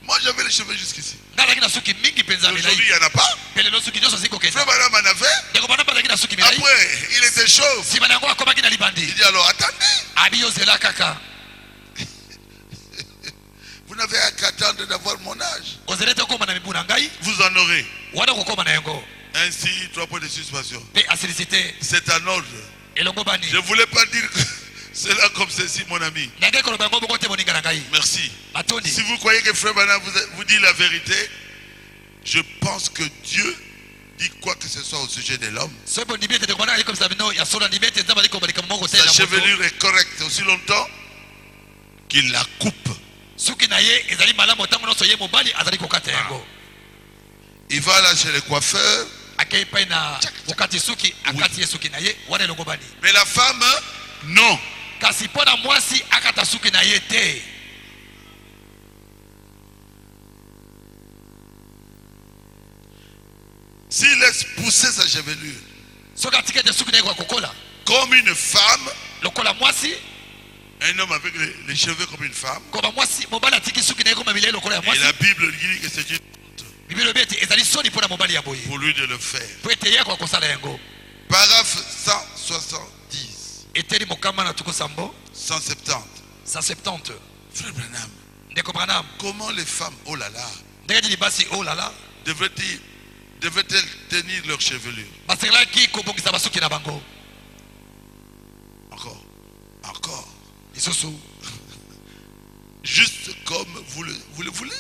Moi j'avais les cheveux jusqu'ici. Aujourd'hui il n'y en a pas. Frère Branham en avait. Après il était chauve. Il dit alors attendez. Vous n'avez qu'à attendre d'avoir mon âge. Vous en aurez. Ainsi, 3 points de suspension. C'est un ordre. Je ne voulais pas dire cela comme ceci, mon ami. Merci. Si vous croyez que Frère Branham vous dit la vérité, je pense que Dieu dit quoi que ce soit au sujet de l'homme. Sa chevelure est correcte aussi longtemps qu'il la coupe. Il va là chez le coiffeur. Mais la femme, non. S'il laisse pousser sa chevelure comme une femme, un homme avec les cheveux comme une femme, et la Bible dit que c'est une honte pour lui de le faire. Paragraphe 170. 170. Frère Branham, comment les femmes, oh là là, devraient-elles tenir leur chevelure? Encore. Juste comme vous le voulez.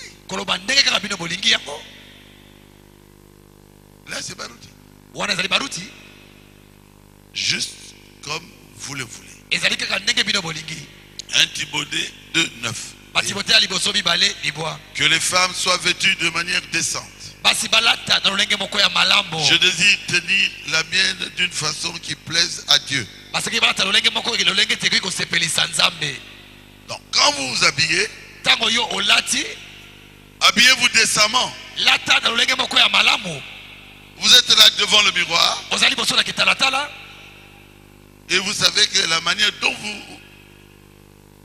Là c'est Barouti. Juste comme vous le voulez. 1 Timothée 2:9. Que les femmes soient vêtues de manière décente. Je désire tenir la mienne d'une façon qui plaise à Dieu. Donc quand vous vous habillez, habillez-vous décemment. Vous êtes là devant le miroir et vous savez que la manière dont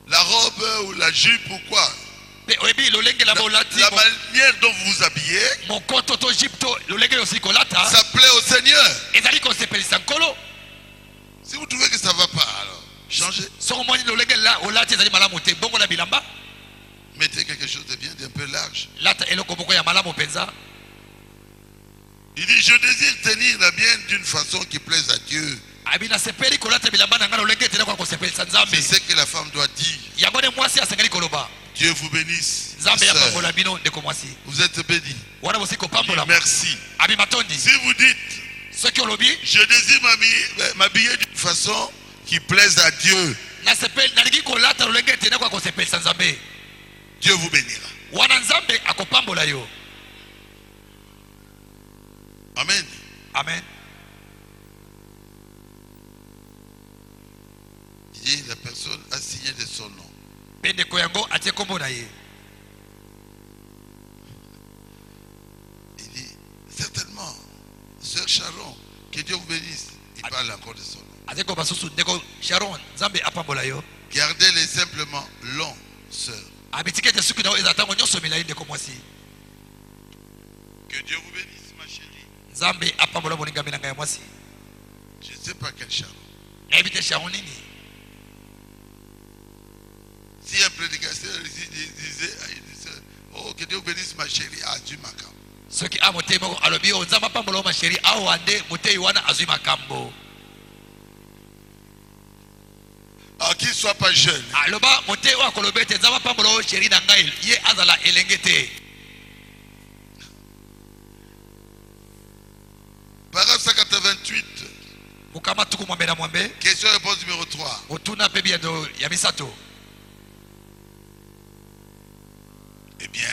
la robe ou la jupe ou quoi, la manière dont vous vous habillez, ça plaît au Seigneur. Si vous trouvez que ça ne va pas, alors changez. Mettez quelque chose de bien, d'un peu large. Il dit, je désire tenir la mienne d'une façon qui plaise à Dieu. C'est ce que la femme doit dire. Dieu vous bénisse. Vous êtes bénis. Merci. Si vous dites, je désire m'habiller d'une façon qui plaise à Dieu, Dieu vous bénira. Amen. Amen. Et la personne a signé de son nom. Il dit, certainement, Sœur Sharon, que Dieu vous bénisse. Il parle encore de son nom. Gardez-les simplement longs, sœur. Que Dieu vous bénisse, ma chérie. Je ne sais pas quel Sharon. Si un prédicateur disait, oh, que Dieu vous bénisse, ma chérie, ah, Dieu m'a calme. Ah, qu'il ne soit pas jeune. Paragraphe 188. Mukama tuku mwambe na mwambe. Question-réponse numéro 3. Otuna pe biendo ya misato. Eh bien.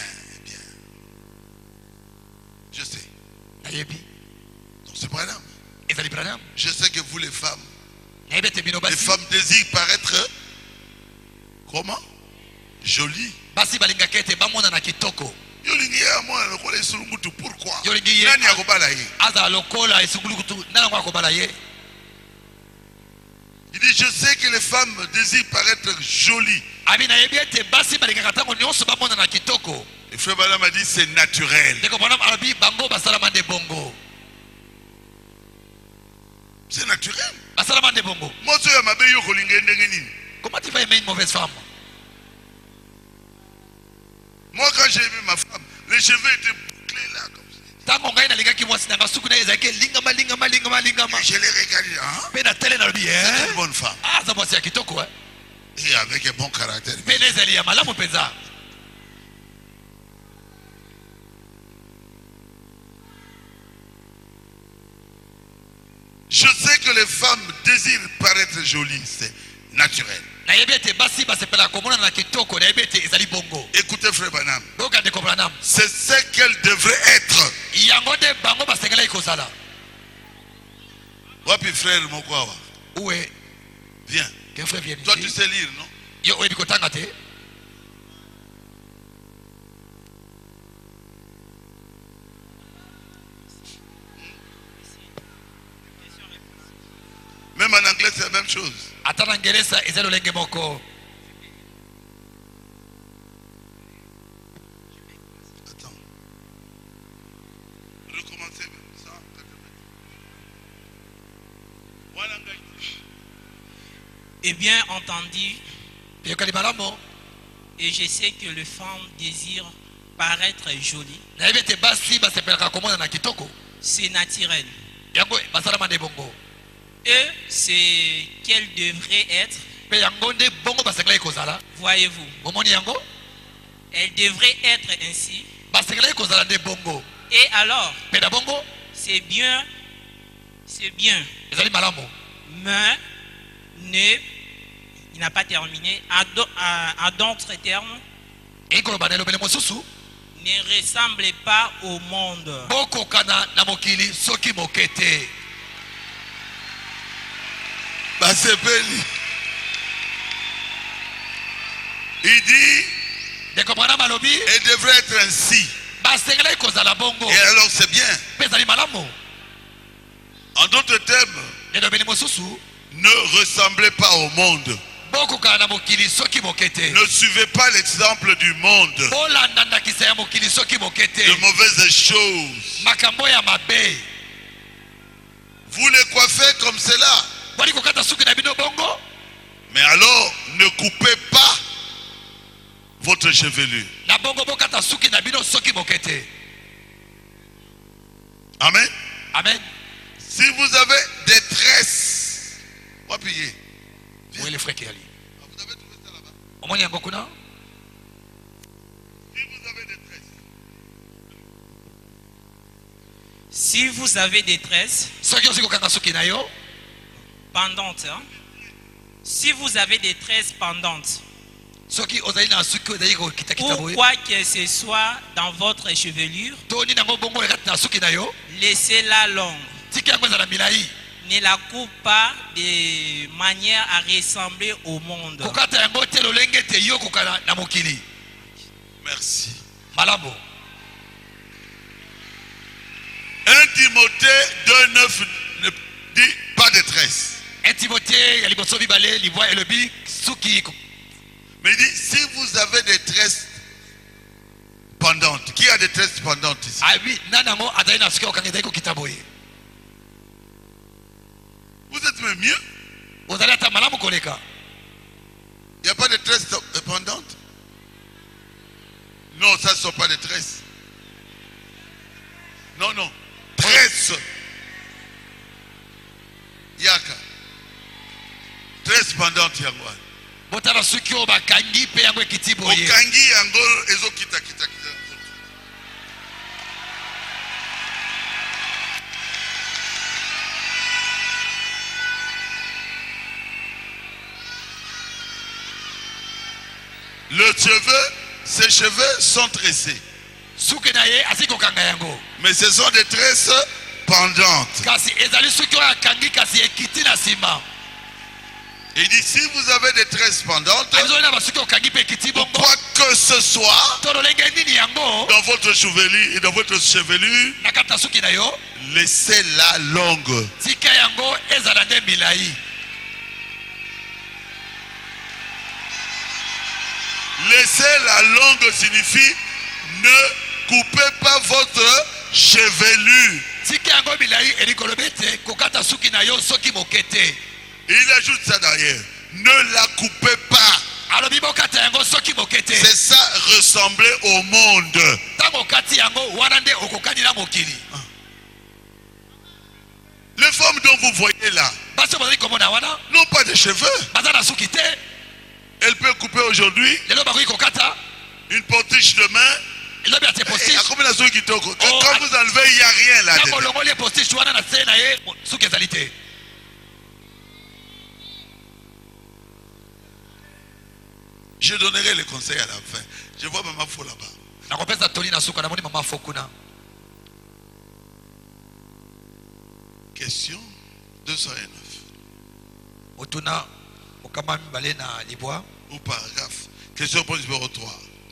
Je sais. Nayebi. Donc c'est Branham. Ezali Branham. Je sais que vous les femmes Les femmes désirent paraître comment? Jolies. Basi balinga kete bamona na kitoko. Yolingi ya mwana lokola esulungutu, pourquoi? Yolingi ye Nani akobala ye? aza lokola esungulukutu nana kwa kobala ye. Il dit je sais que les femmes désirent paraître jolies. Abi nayebi ete basi balinga katango nyonso bamona na kitoko. Et frère Branham a dit c'est naturel. Ndeko Branham arabi bango basalama nde bongo. C'est naturel. Basalama nde bongo. Moto ya mabe yo kolinga ndenge nini? Comment tu vas aimer une mauvaise femme? Moi quand j'ai vu ma femme, les cheveux étaient bouclés là comme ça. Tango ngai nalingaki mwasi nanga suku na ezaki lingama. Et je l'ai regardé, hein? Pe na tele na lobi C'est une bonne femme. Ah za mwasi ya kitoko Et avec un bon caractère. Pe na ezali ya malamu penza. Je sais que les femmes désirent paraître jolies, c'est naturel. Nayebi ete basi basepela komona na kitoko nayebi ete ezali bongo. Écoutez frère Branham, Boka ndeko Branham. c'est ce qu'elles devraient être. Yango nde bango basengela ikozala. Wapi frère Mokwawa? Où est Viens. qu'un frère vient Toi tu ici? sais lire, non? Yo oyebi kotanga te. Même en anglais c'est la même chose. Ata na ngereza ezali lolenge moko. Attends. Recommencez ça. Voilà. Et bien entendu, Yokali malamo. et je sais que les femmes désirent paraître jolies, Nayebi ete basi basepelaka komona na kitoko. c'est naturel. Yango basalama nde bongo. Et c'est qu'elles devraient être, Pe yango nde bongo basengela ikozala. voyez-vous, Omoni yango? elles devraient être ainsi. Basengela ikozala nde bongo. Et alors, Pe na bongo c'est bien, ezali malamo. mais il n'a pas terminé. À d'autres termes, Ekoloba na elobele mosusu. ne ressemble pas au monde. Bokokana na mokili soki mokete. Basepeli. Il dit, Ndeko Branham alobi elle devrait être ainsi. basengela ikozala bongo. Et alors c'est bien. Pe ezali malamu. En d'autres termes, Elobeli mosusu. ne ressemblez pas au monde. Bokokana na mokili soki mokete. Ne suivez pas l'exemple du monde. Bolanda ndakisa ya mokili soki mokete. De mauvaises choses. Makambo ya mabe. Vous les coiffez comme cela. Bali kokata suki na bino bongo. Mais alors, ne coupez pas votre chevelure. Na bongo bokata suki na bino soki mokete. Amen. Amen. Si vous avez des tresses, on va payer. Oui, les frères qui allient. Vous avez trouvé ça là-bas? Omoni yango kuna. Si vous avez des tresses, Si vous avez des tresses Soki osi kokanga suki na yo. pendantes, hein, si vous avez des tresses pendantes, Soki ozali na suki ozali kokita kita ou boye. quoi que ce soit dans votre chevelure, Toni nango bongo ekati na suki na yo. laissez-la longue. Tiki yango ezala milai. Ne la coupe pas de manière à ressembler au monde. Kokata yango te lolenge te yo kokana na mokili. merci. Malabo. 1 Timothée 2,9 ne dit pas de tresse. Et Timothée ya liboso bibale libwa elobi suki. Mais il dit, si vous avez des tresses pendantes, qui a des tresses pendantes ici? Ah oui, nanango azali na suki okanga ezali kokita boye. Vous êtes même mieux. Ozali ata malamu koleka. Il n'y a pas de tresses pendantes? Non, ça ne sont pas des tresses. Non, non. Tresses. Yaka. Tresses pendantes, Yangwa. Botala suki o bakangi pe yango ekiti boye. Okangi yango ezo kita kita kita. ses cheveux sont tressés. suki na ye asili kokanga yango Mais ce sont des tresses pendantes. kasi ezali suki oyo akangi kasi ekiti na nsima Il dit, si vous avez des tresses pendantes, azoli na basuki okangi mpe ekiti bongo quoi que ce soit to lolenge nini yango dans votre chevelure, na kati na suki na yo laissez-la longue. tika yango ezala nde milai Laissez-la longue signifie ne coupez pas votre chevelure. tika yango milai elikolobi ete kokata suki na yo soki moke te Il ajoute ça derrière. Ne la coupez pas. alobi bokata yango soki moke te C'est ça, ressembler au monde. ntango okati yango wana nde okokanila mokili Les femmes dont vous voyez là basi bazali komona wana n'ont pas de cheveux. baza na suki te Elle peut couper aujourd'hui lelo bakoki kokata une potiche demain. elobi ate Et postiche à combien de souki kitoko? Oh, Quand vous enlevez, il n'y a rien là ntango dedans. olongoli epostiche wana na se na ye suki ezali te Je donnerai les conseils à la fin. Je vois maman Fo là-bas. nakopesa toli na suka namoni mama fo kuna Question 209. otuna mokama mibale na libwa Ou paragraphe. Question pour numéro 3.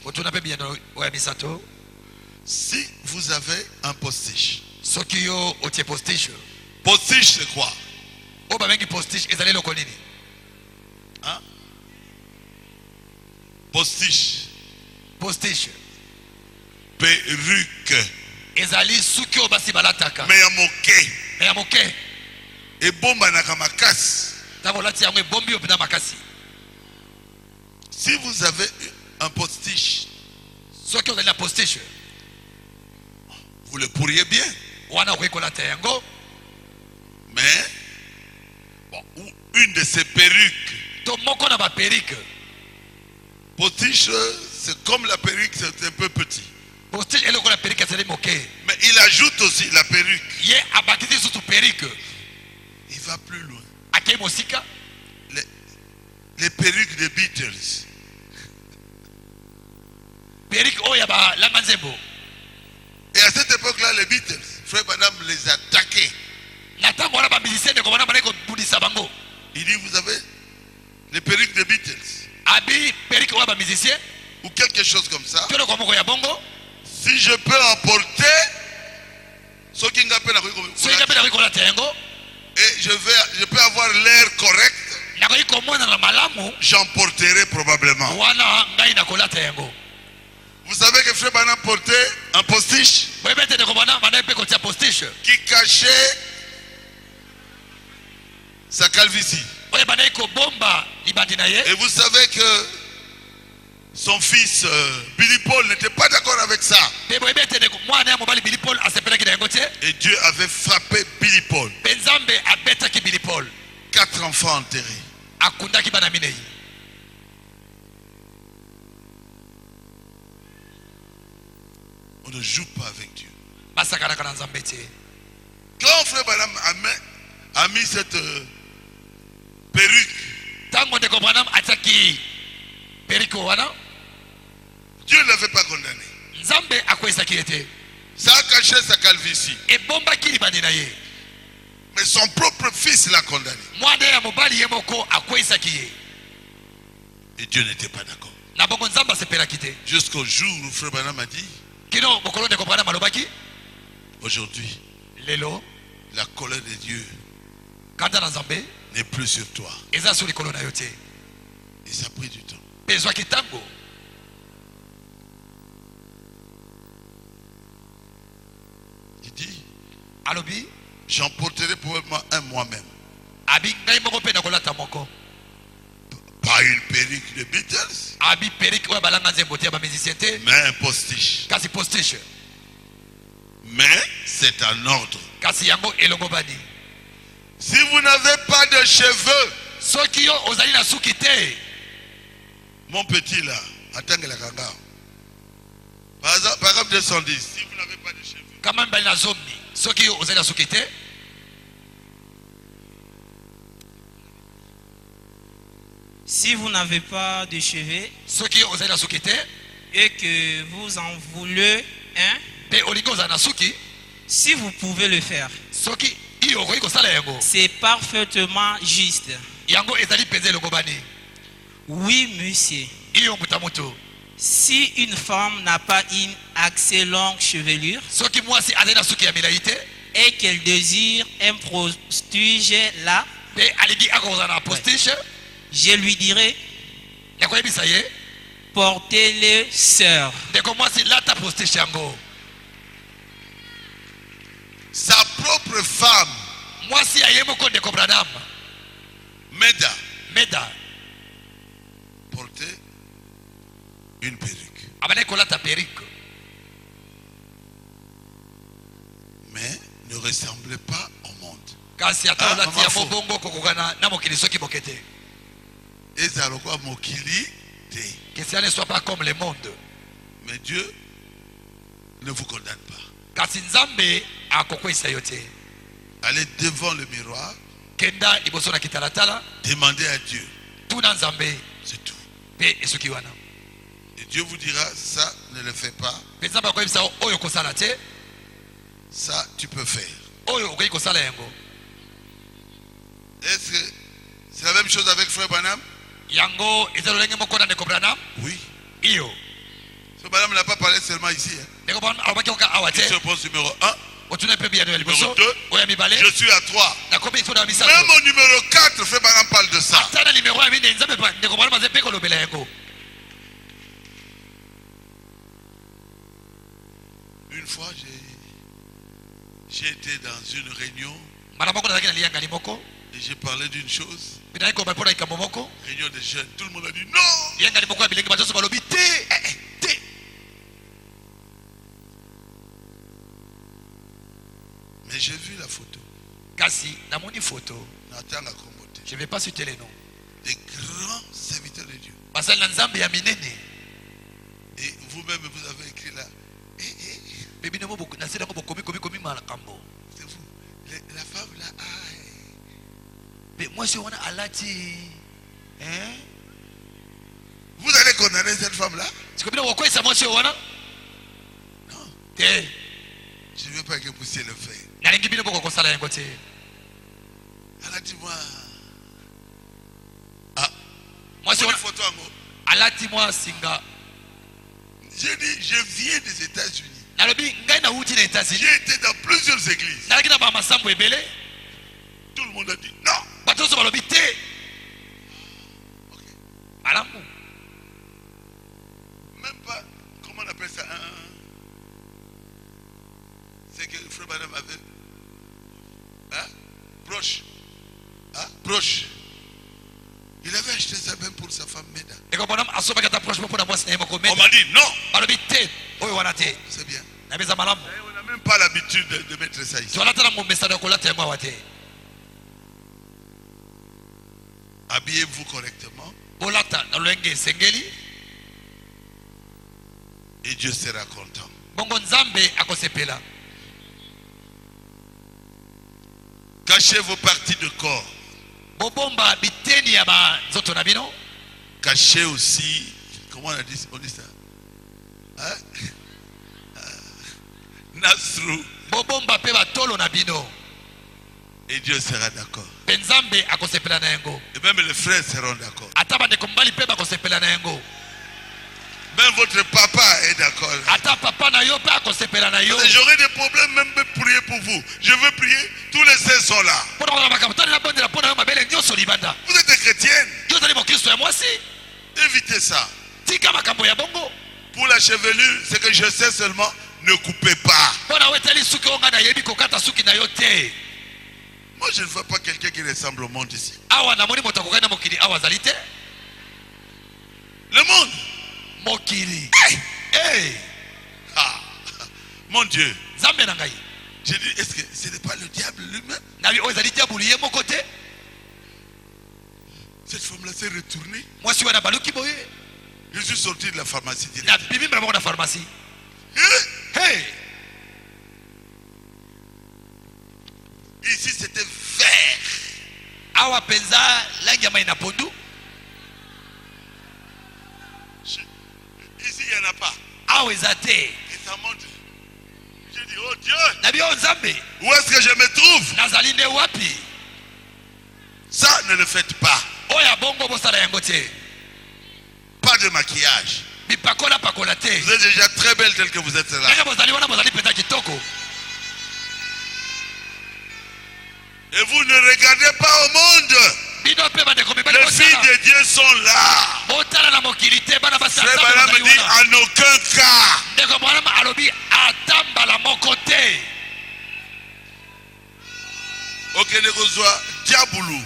otuna mpe biyano oyo ya misato Si vous avez un postiche. soki yo otie postiche Postiche c'est quoi? oyo babengi postiche ezali eloko nini Hein? Postiche. postiche Perruque. ezali suki oyo basi balataka Mais à moquer. me ya moke Et bomba nakamakas. ntango olati yango ebombi yo mpena makasi Si vous avez un postiche, soki ozali na postiche vous le pourriez bien. wana okoki kolata yango Mais, bon, ou une de ces perruques. to moko na baperike Postiche, c'est comme la perruque, c'est un peu petit. postiche eloko na perike ezali moke Mais il ajoute aussi la perruque. ye abakisi susu perike Il va plus loin. akei mosika Les perruques des Beatles. perike oyo ya balanga nzembo Et à cette époque-là, les Beatles, Frère Madame les attaquait. na ntango wana bamisicien ndeko bana balaki kobundisa bango Il dit, vous avez les perruques des Beatles. abi perike oyo ya bamisicien Ou quelque chose comme ça. to eloko moko ya bongo Si je peux emporter, ce qui n'a pas soki nga mpe nakoki kolata yango et je peux avoir l'air correct, nakoki komonana malamu j'emporterai probablement. wana ngai nakolata yango Vous savez que Frère Madame portait un postiche boyebi ete ndeko bana bandaki mpe kotia postiche qui cachait sa calvitie. oyo bandaki kobomba libandi na ye Et vous savez que son fils Billy Paul n'était pas d'accord avec ça. mpe boyebi ete mwana ya mobali bili paul asepelaki na yango te Et Dieu avait frappé Billy Paul. mpe nzambe abetaki bili paul 4 enfants enterrés. akundaki bana minei On ne joue pas avec Dieu. basakanaka na nzambe te Quand Frère Branham a mis cette perruque, ntango ndeko branam atiaki perike wana Dieu ne l'avait pas condamné. nzambe akweyisaki ye te Ça a caché sa calvitie. ebombaki libandi na ye Mais son propre fils l'a condamné. mwana ya mobali ye moko akweyisaki ye Et Dieu n'était pas d'accord. na bongo nzambe asepelaki te Jusqu'au jour où Frère Branham a dit, kino mokolo ndeko branam alobaki aujourd'hui, lelo la colère de Dieu kanda na nzambe n'est plus sur toi. eza so likolo na yo te Et ça a pris du temps. mpe ezwaki ntango Il dit, alobi j'emporterai probablement un moi-même. abi ngai moko mpe nakolata moko Pas une perruque de Beatles, abi perike oyo balanga nzembo te ya bamusicien te mais un postiche. kasi postiche Mais c'est un ordre. kasi yango elongo bani Si vous n'avez pas de cheveux, soki yo ozali na suki te mon petit là, attends la kanga. Par exemple 210, si vous n'avez pas de cheveux, kama mibali na zomi soki yo ozali na suki te Si vous n'avez pas de cheveux soki ozali na suki te et que vous en voulez un, mpe olingi ozala na suki si vous pouvez le faire, soki iyo okoki kosala yango c'est parfaitement juste. yango ezali mpenza elongo bani Oui, monsieur. iyo muta moto Si une femme n'a pas une assez longue chevelure soki mwasi azali na suki ya milai te et qu'elle désire un prostituge là, mpe alingi akozala na postiche je lui dirai, ya koyebisa ye portez-le, sœur. ndeko mwasi lata postiche yango Sa propre femme, mwasi ya ye moko ndeko branam Meda, meda portait une perruque. abandaki kolata perike Mais ne ressemblait pas au monde. kasi ata Ah, olati mama yango fo. bongo kokokana na mokili soki boke te Ezala lokola mokili te. que cela ne soit pas comme le monde Mais Dieu ne vous condamne pas. kasi nzambe akokweyisa yo te Allez devant le miroir, kenda liboso na kitalatala demandez à Dieu. tuna nzambe C'est tout. mpe esuki wana Et Dieu vous dira, ça ne le fais pas, mpe nzambe akoyebisa yo oyo kosala te ça tu peux faire. oyo okoki kosala yango Est-ce que c'est la même chose avec Frère Branham? yango eza lolenge moko na ndeko branam Oui. iyo Frère Branham n'a pas parlé seulement ici. Hein. ndeko branam alobaki oka awa te Question réponse numéro 1. otuna mpe biyano ya liboso Numéro deux. oyo ya mibale Je suis à 3. nakomi so na misato Même au numéro 4, Frère Branham parle de ça. ata na nimero ya mine nzambe ndeko branam aze mpe kolobela yango Une fois, j'ai été dans une réunion mbala moko nazalaki na liyangali moko et j'ai parlé d'une chose. mpe nayaki koba mpo na likambo moko Réunion des jeunes. Tout le monde a dit non. liyangali moko ya bilenge bazoso balobi te te Mais j'ai vu la photo. kasi namoni photo Nathan a combattu. je vais pas citer les noms Des grands serviteurs de Dieu. bazali na nzambe ya minene Et vous-même, vous avez écrit là. mpe bino mo naseli yango bokomikomi makambo C'est vous. La femme là. mpe mwasi wana alati Vous allez condamner cette femme-là? siko bino bokweyisa mwasi oyo wana Non. te Je ne veux pas que vous puissiez le faire. nalingi bino boko kosala yango te Elle a dit moi. Ah. mwasi Une wana photo en haut. alati mwa singa J'ai dit, je viens des États-Unis. nalobi ngai nauti na etats-unis J'ai été dans plusieurs églises. nalaki na bamasambo ebele Tout le monde a dit non. bato nyonso balobi te Ok. malamu Même pas, comment on appelle ça, c'est que Frère Branham avait. Hein? Broche. Hein? Broche. Il avait acheté ça même pour sa femme Meda. ndeko bonam asomaki ata proche mpo na mwasi na ye moko On m'a dit non. balobi te oyo wana te C'est bien. nayebeza malamu Et on n'a même pas l'habitude de mettre ça ici. tolata na momesano ya kolata yango awa te Habillez-vous correctement bolata na lolenge esengeli et Dieu sera content. bongo nzambe akosepela Cachez vos parties de corps. bobomba biteni ya banzoto na bino Cachez aussi, comment on dit ça? Hein? Nasrou. bobomba mpe batolo na bino Et Dieu sera d'accord. mpe nzambe akosepela na yango Et même les frères seront d'accord. ata bandeko mobali mpe bakosepela na yango Même votre papa est d'accord. ata papa na yo mpe akosepela na yo J'aurai des problèmes même de prier pour vous. Je veux prier. Tous les saints sont là. mpo na kozala makambo tani nabondela mpo na yo mabele nyonso libanda Vous êtes des chrétiennes. yo ozali mokristo ya mwasi Évitez ça. tika makambo ya bongo Pour la chevelure, c'est que je sais seulement, ne coupez pas. mpo na yo etali suki oyo ngai nayebi kokata suki na yo te Moi, je ne vois pas quelqu'un qui ressemble au monde ici. awa namoni moto akokai na mokili awa azali te Le monde. mokili hey! Ah, mon Dieu. nzambe na ngai J'ai dit, est-ce que ce n'est pas le diable lui-même? nabi oyo ezali diabulu ye moko te Cette femme-là s'est retournée. mwasi wana baluki boye Je suis sorti de la pharmacie direct. nabimi mbala moko na pharmacie hey! Ici, c'était vert. awa mpenza langi ya mai na pondu a pas. awa eza te Et ça monte. Je dis, oh Dieu, na bio nzambe où est-ce que je me trouve? nazali nde wapi Ça, ne le faites pas. oyo bongo bosala yango te Pas de maquillage. bipakola pakola te Vous êtes déjà très belle telle que vous êtes là. ndenge bozali wana bozali mpenza kitoko Et vous ne regardez pas au monde. bino mpe bandeko mibali Les filles bosala de Dieu sont là. botala na mokili te bana basi ya Frère Nzambe Branham bazali dit wana. en aucun cas. ndeko mwana alobi ata mbala moko te Okende kozwa diabulu.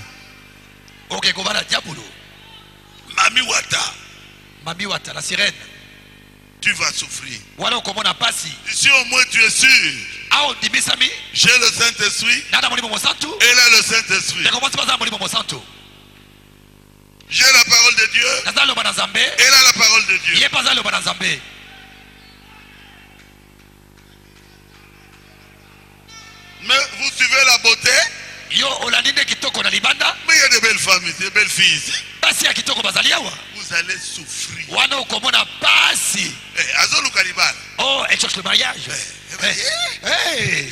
oke kobala diabolo Mami Wata. mami wata na sirene Tu vas souffrir. wana okomona pasi Ici au moins tu es sûr. awa ondimisami J'ai le Saint-Esprit. nana molimo mosantu Elle a le Saint-Esprit. ndeko mwasi bazala molimo mosantu J'ai la parole de Dieu. naza loba na nzambe Elle a la parole de Dieu. ye mpe aza loba na nzambe Mais vous suivez la beauté. yo olandi nde kitoko na libanda Mais il y a de belles femmes, de belles filles ici. basi ya kitoko bazali awa Vous allez souffrir. wana okomona pasi Azolu Kalibal. oh elle cherche le mariage hey.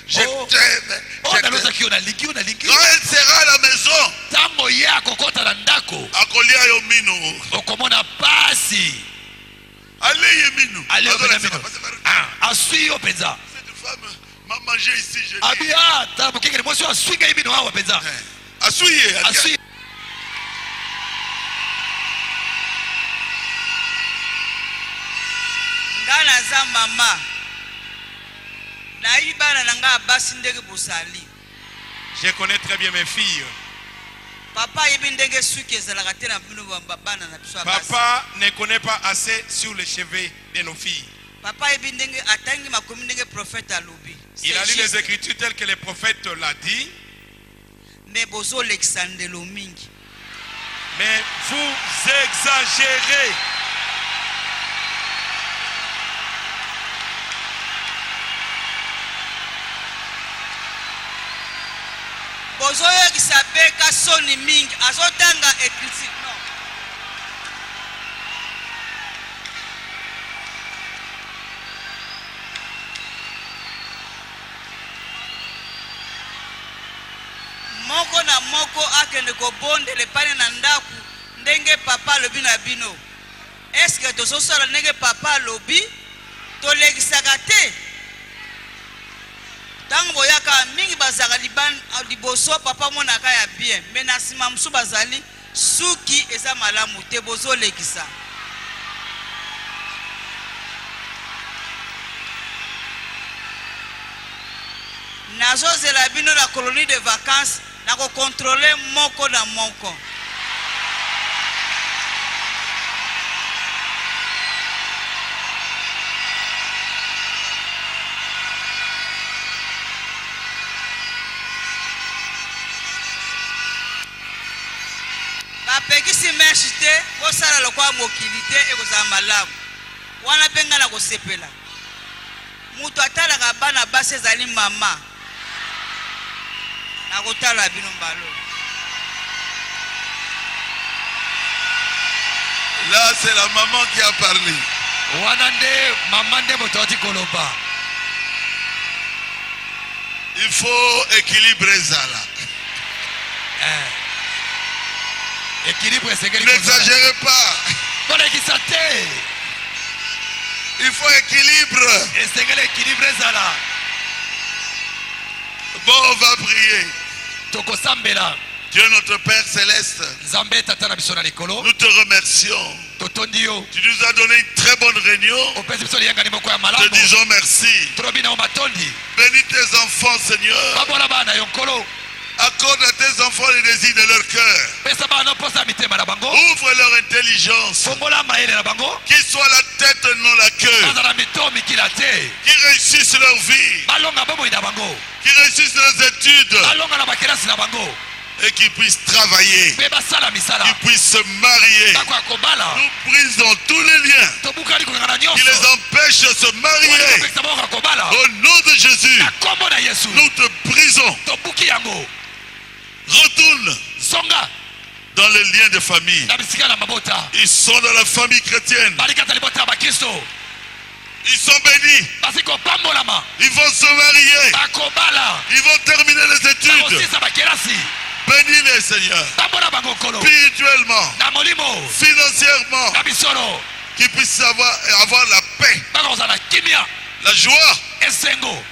Je Oh. t'aime. oh Je t'aime. nalozaki yo nalingi yo nalingi Quand elle sera à la maison, ntango ye akokota na ndako akolia yo mino. okomona pasi Allez yemino. ale Azola omena sema, mino parce que aswi yo mpenza cette femme m'a mangé ici, je dis. abi tala mokengele mwasi oyo aswi ngai mino awa mpenza Assuyez. aswi nga naza mama nayebi bana na nga basi ndenge bozali Je connais très bien mes filles. papa ayebi ndenge suki ezalaka te na bino bana na biso ya basi Papa ne connaît pas assez sur les cheveux de nos filles. papa ayebi ndenge atangi makomi ndenge prophète alobi Il a lu C'est les juste. Écritures telles que le prophète l'a dit. mais bozolekisa ndelo mingi Mais vous exagérez. bozoyokisa beka soni mingi azotanga écriture non moko na moko akende kobondela epai na ndako ndenge papa alobi na bino eske tozosala ndenge papa alobi tolekisaka te ntango boyaka mingi bazalaka liboso papa monaka ya bien me na nsima mosusu bazali suki eza malamu te bozolekisa nazozela bino na colonie de vacances na kokontrole moko na moko bapekisi meshe te bosala lokwa mokili te ekozala malamu wana mpe ngai na kosepela moto atalaka bana basi ezali mama nakotala bino mbalo Là, c'est la maman qui a parlé. wana nde mama nde moto ati koloba Il faut équilibrer ça là. équilibre esengeli kozala. N'exagérez pas. tolekisa te Il faut équilibre. esengeli équilibre ezala Bon, on va prier. tokosambela Dieu notre Père Céleste, nzambe tata na biso na likolo nous te remercions. totondi yo Tu nous as donné une très bonne réunion. opesi biso liyangani moko ya Te malamu disons merci. tolobi na yo matondi Bénis tes enfants, Seigneur. babola bana yo nkolo Accorde à tes enfants les désirs de leur cœur. pesa bana mposa mitema na bango Ouvre leur intelligence. fongola mayele na bango Qu'ils soient la tête, non la queue. bazala mito mikila te Qu'ils réussissent leur vie. balonga bomoi na bango Qu'ils réussissent leurs études. balonga na bakelasi na bango Et qu'ils puissent travailler. mpe basala misala Qu'ils puissent se marier. ndako ya kobala Nous brisons tous les liens tobukali kokangana qui nyonso les empêchent de se marier. kopekisa bango ya kobala Au nom de Jésus, na kombo na yesu nous te brisons. tobuki yango Retourne zonga dans les liens de famille. na bisika na mabota Ils sont dans la famille chrétienne. balikata libota ya bakristo Ils sont bénis. basi kopambolama Ils vont se marier. bakobala Ils vont terminer les études. bakosisa bakelasi Bénis les Seigneur. pambola bango nkolo Spirituellement, na molimo financièrement, na bisolo qu'ils puissent avoir la paix, bakozala na kimia la joie. esengo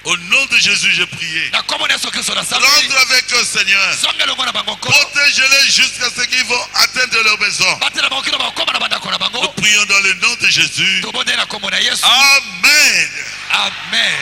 Au nom de Jésus, j'ai prié. na kombo na yesu kristo na sali Rentre avec eux, Seigneur. zonga elongo na bango nkolo Protège-les jusqu'à ce qu'ils vont atteindre leur maison. batela bango kino bakokoma na bandako na Nous bango prions dans le nom de Jésus. tobonde na kombo na yesu Amen. amen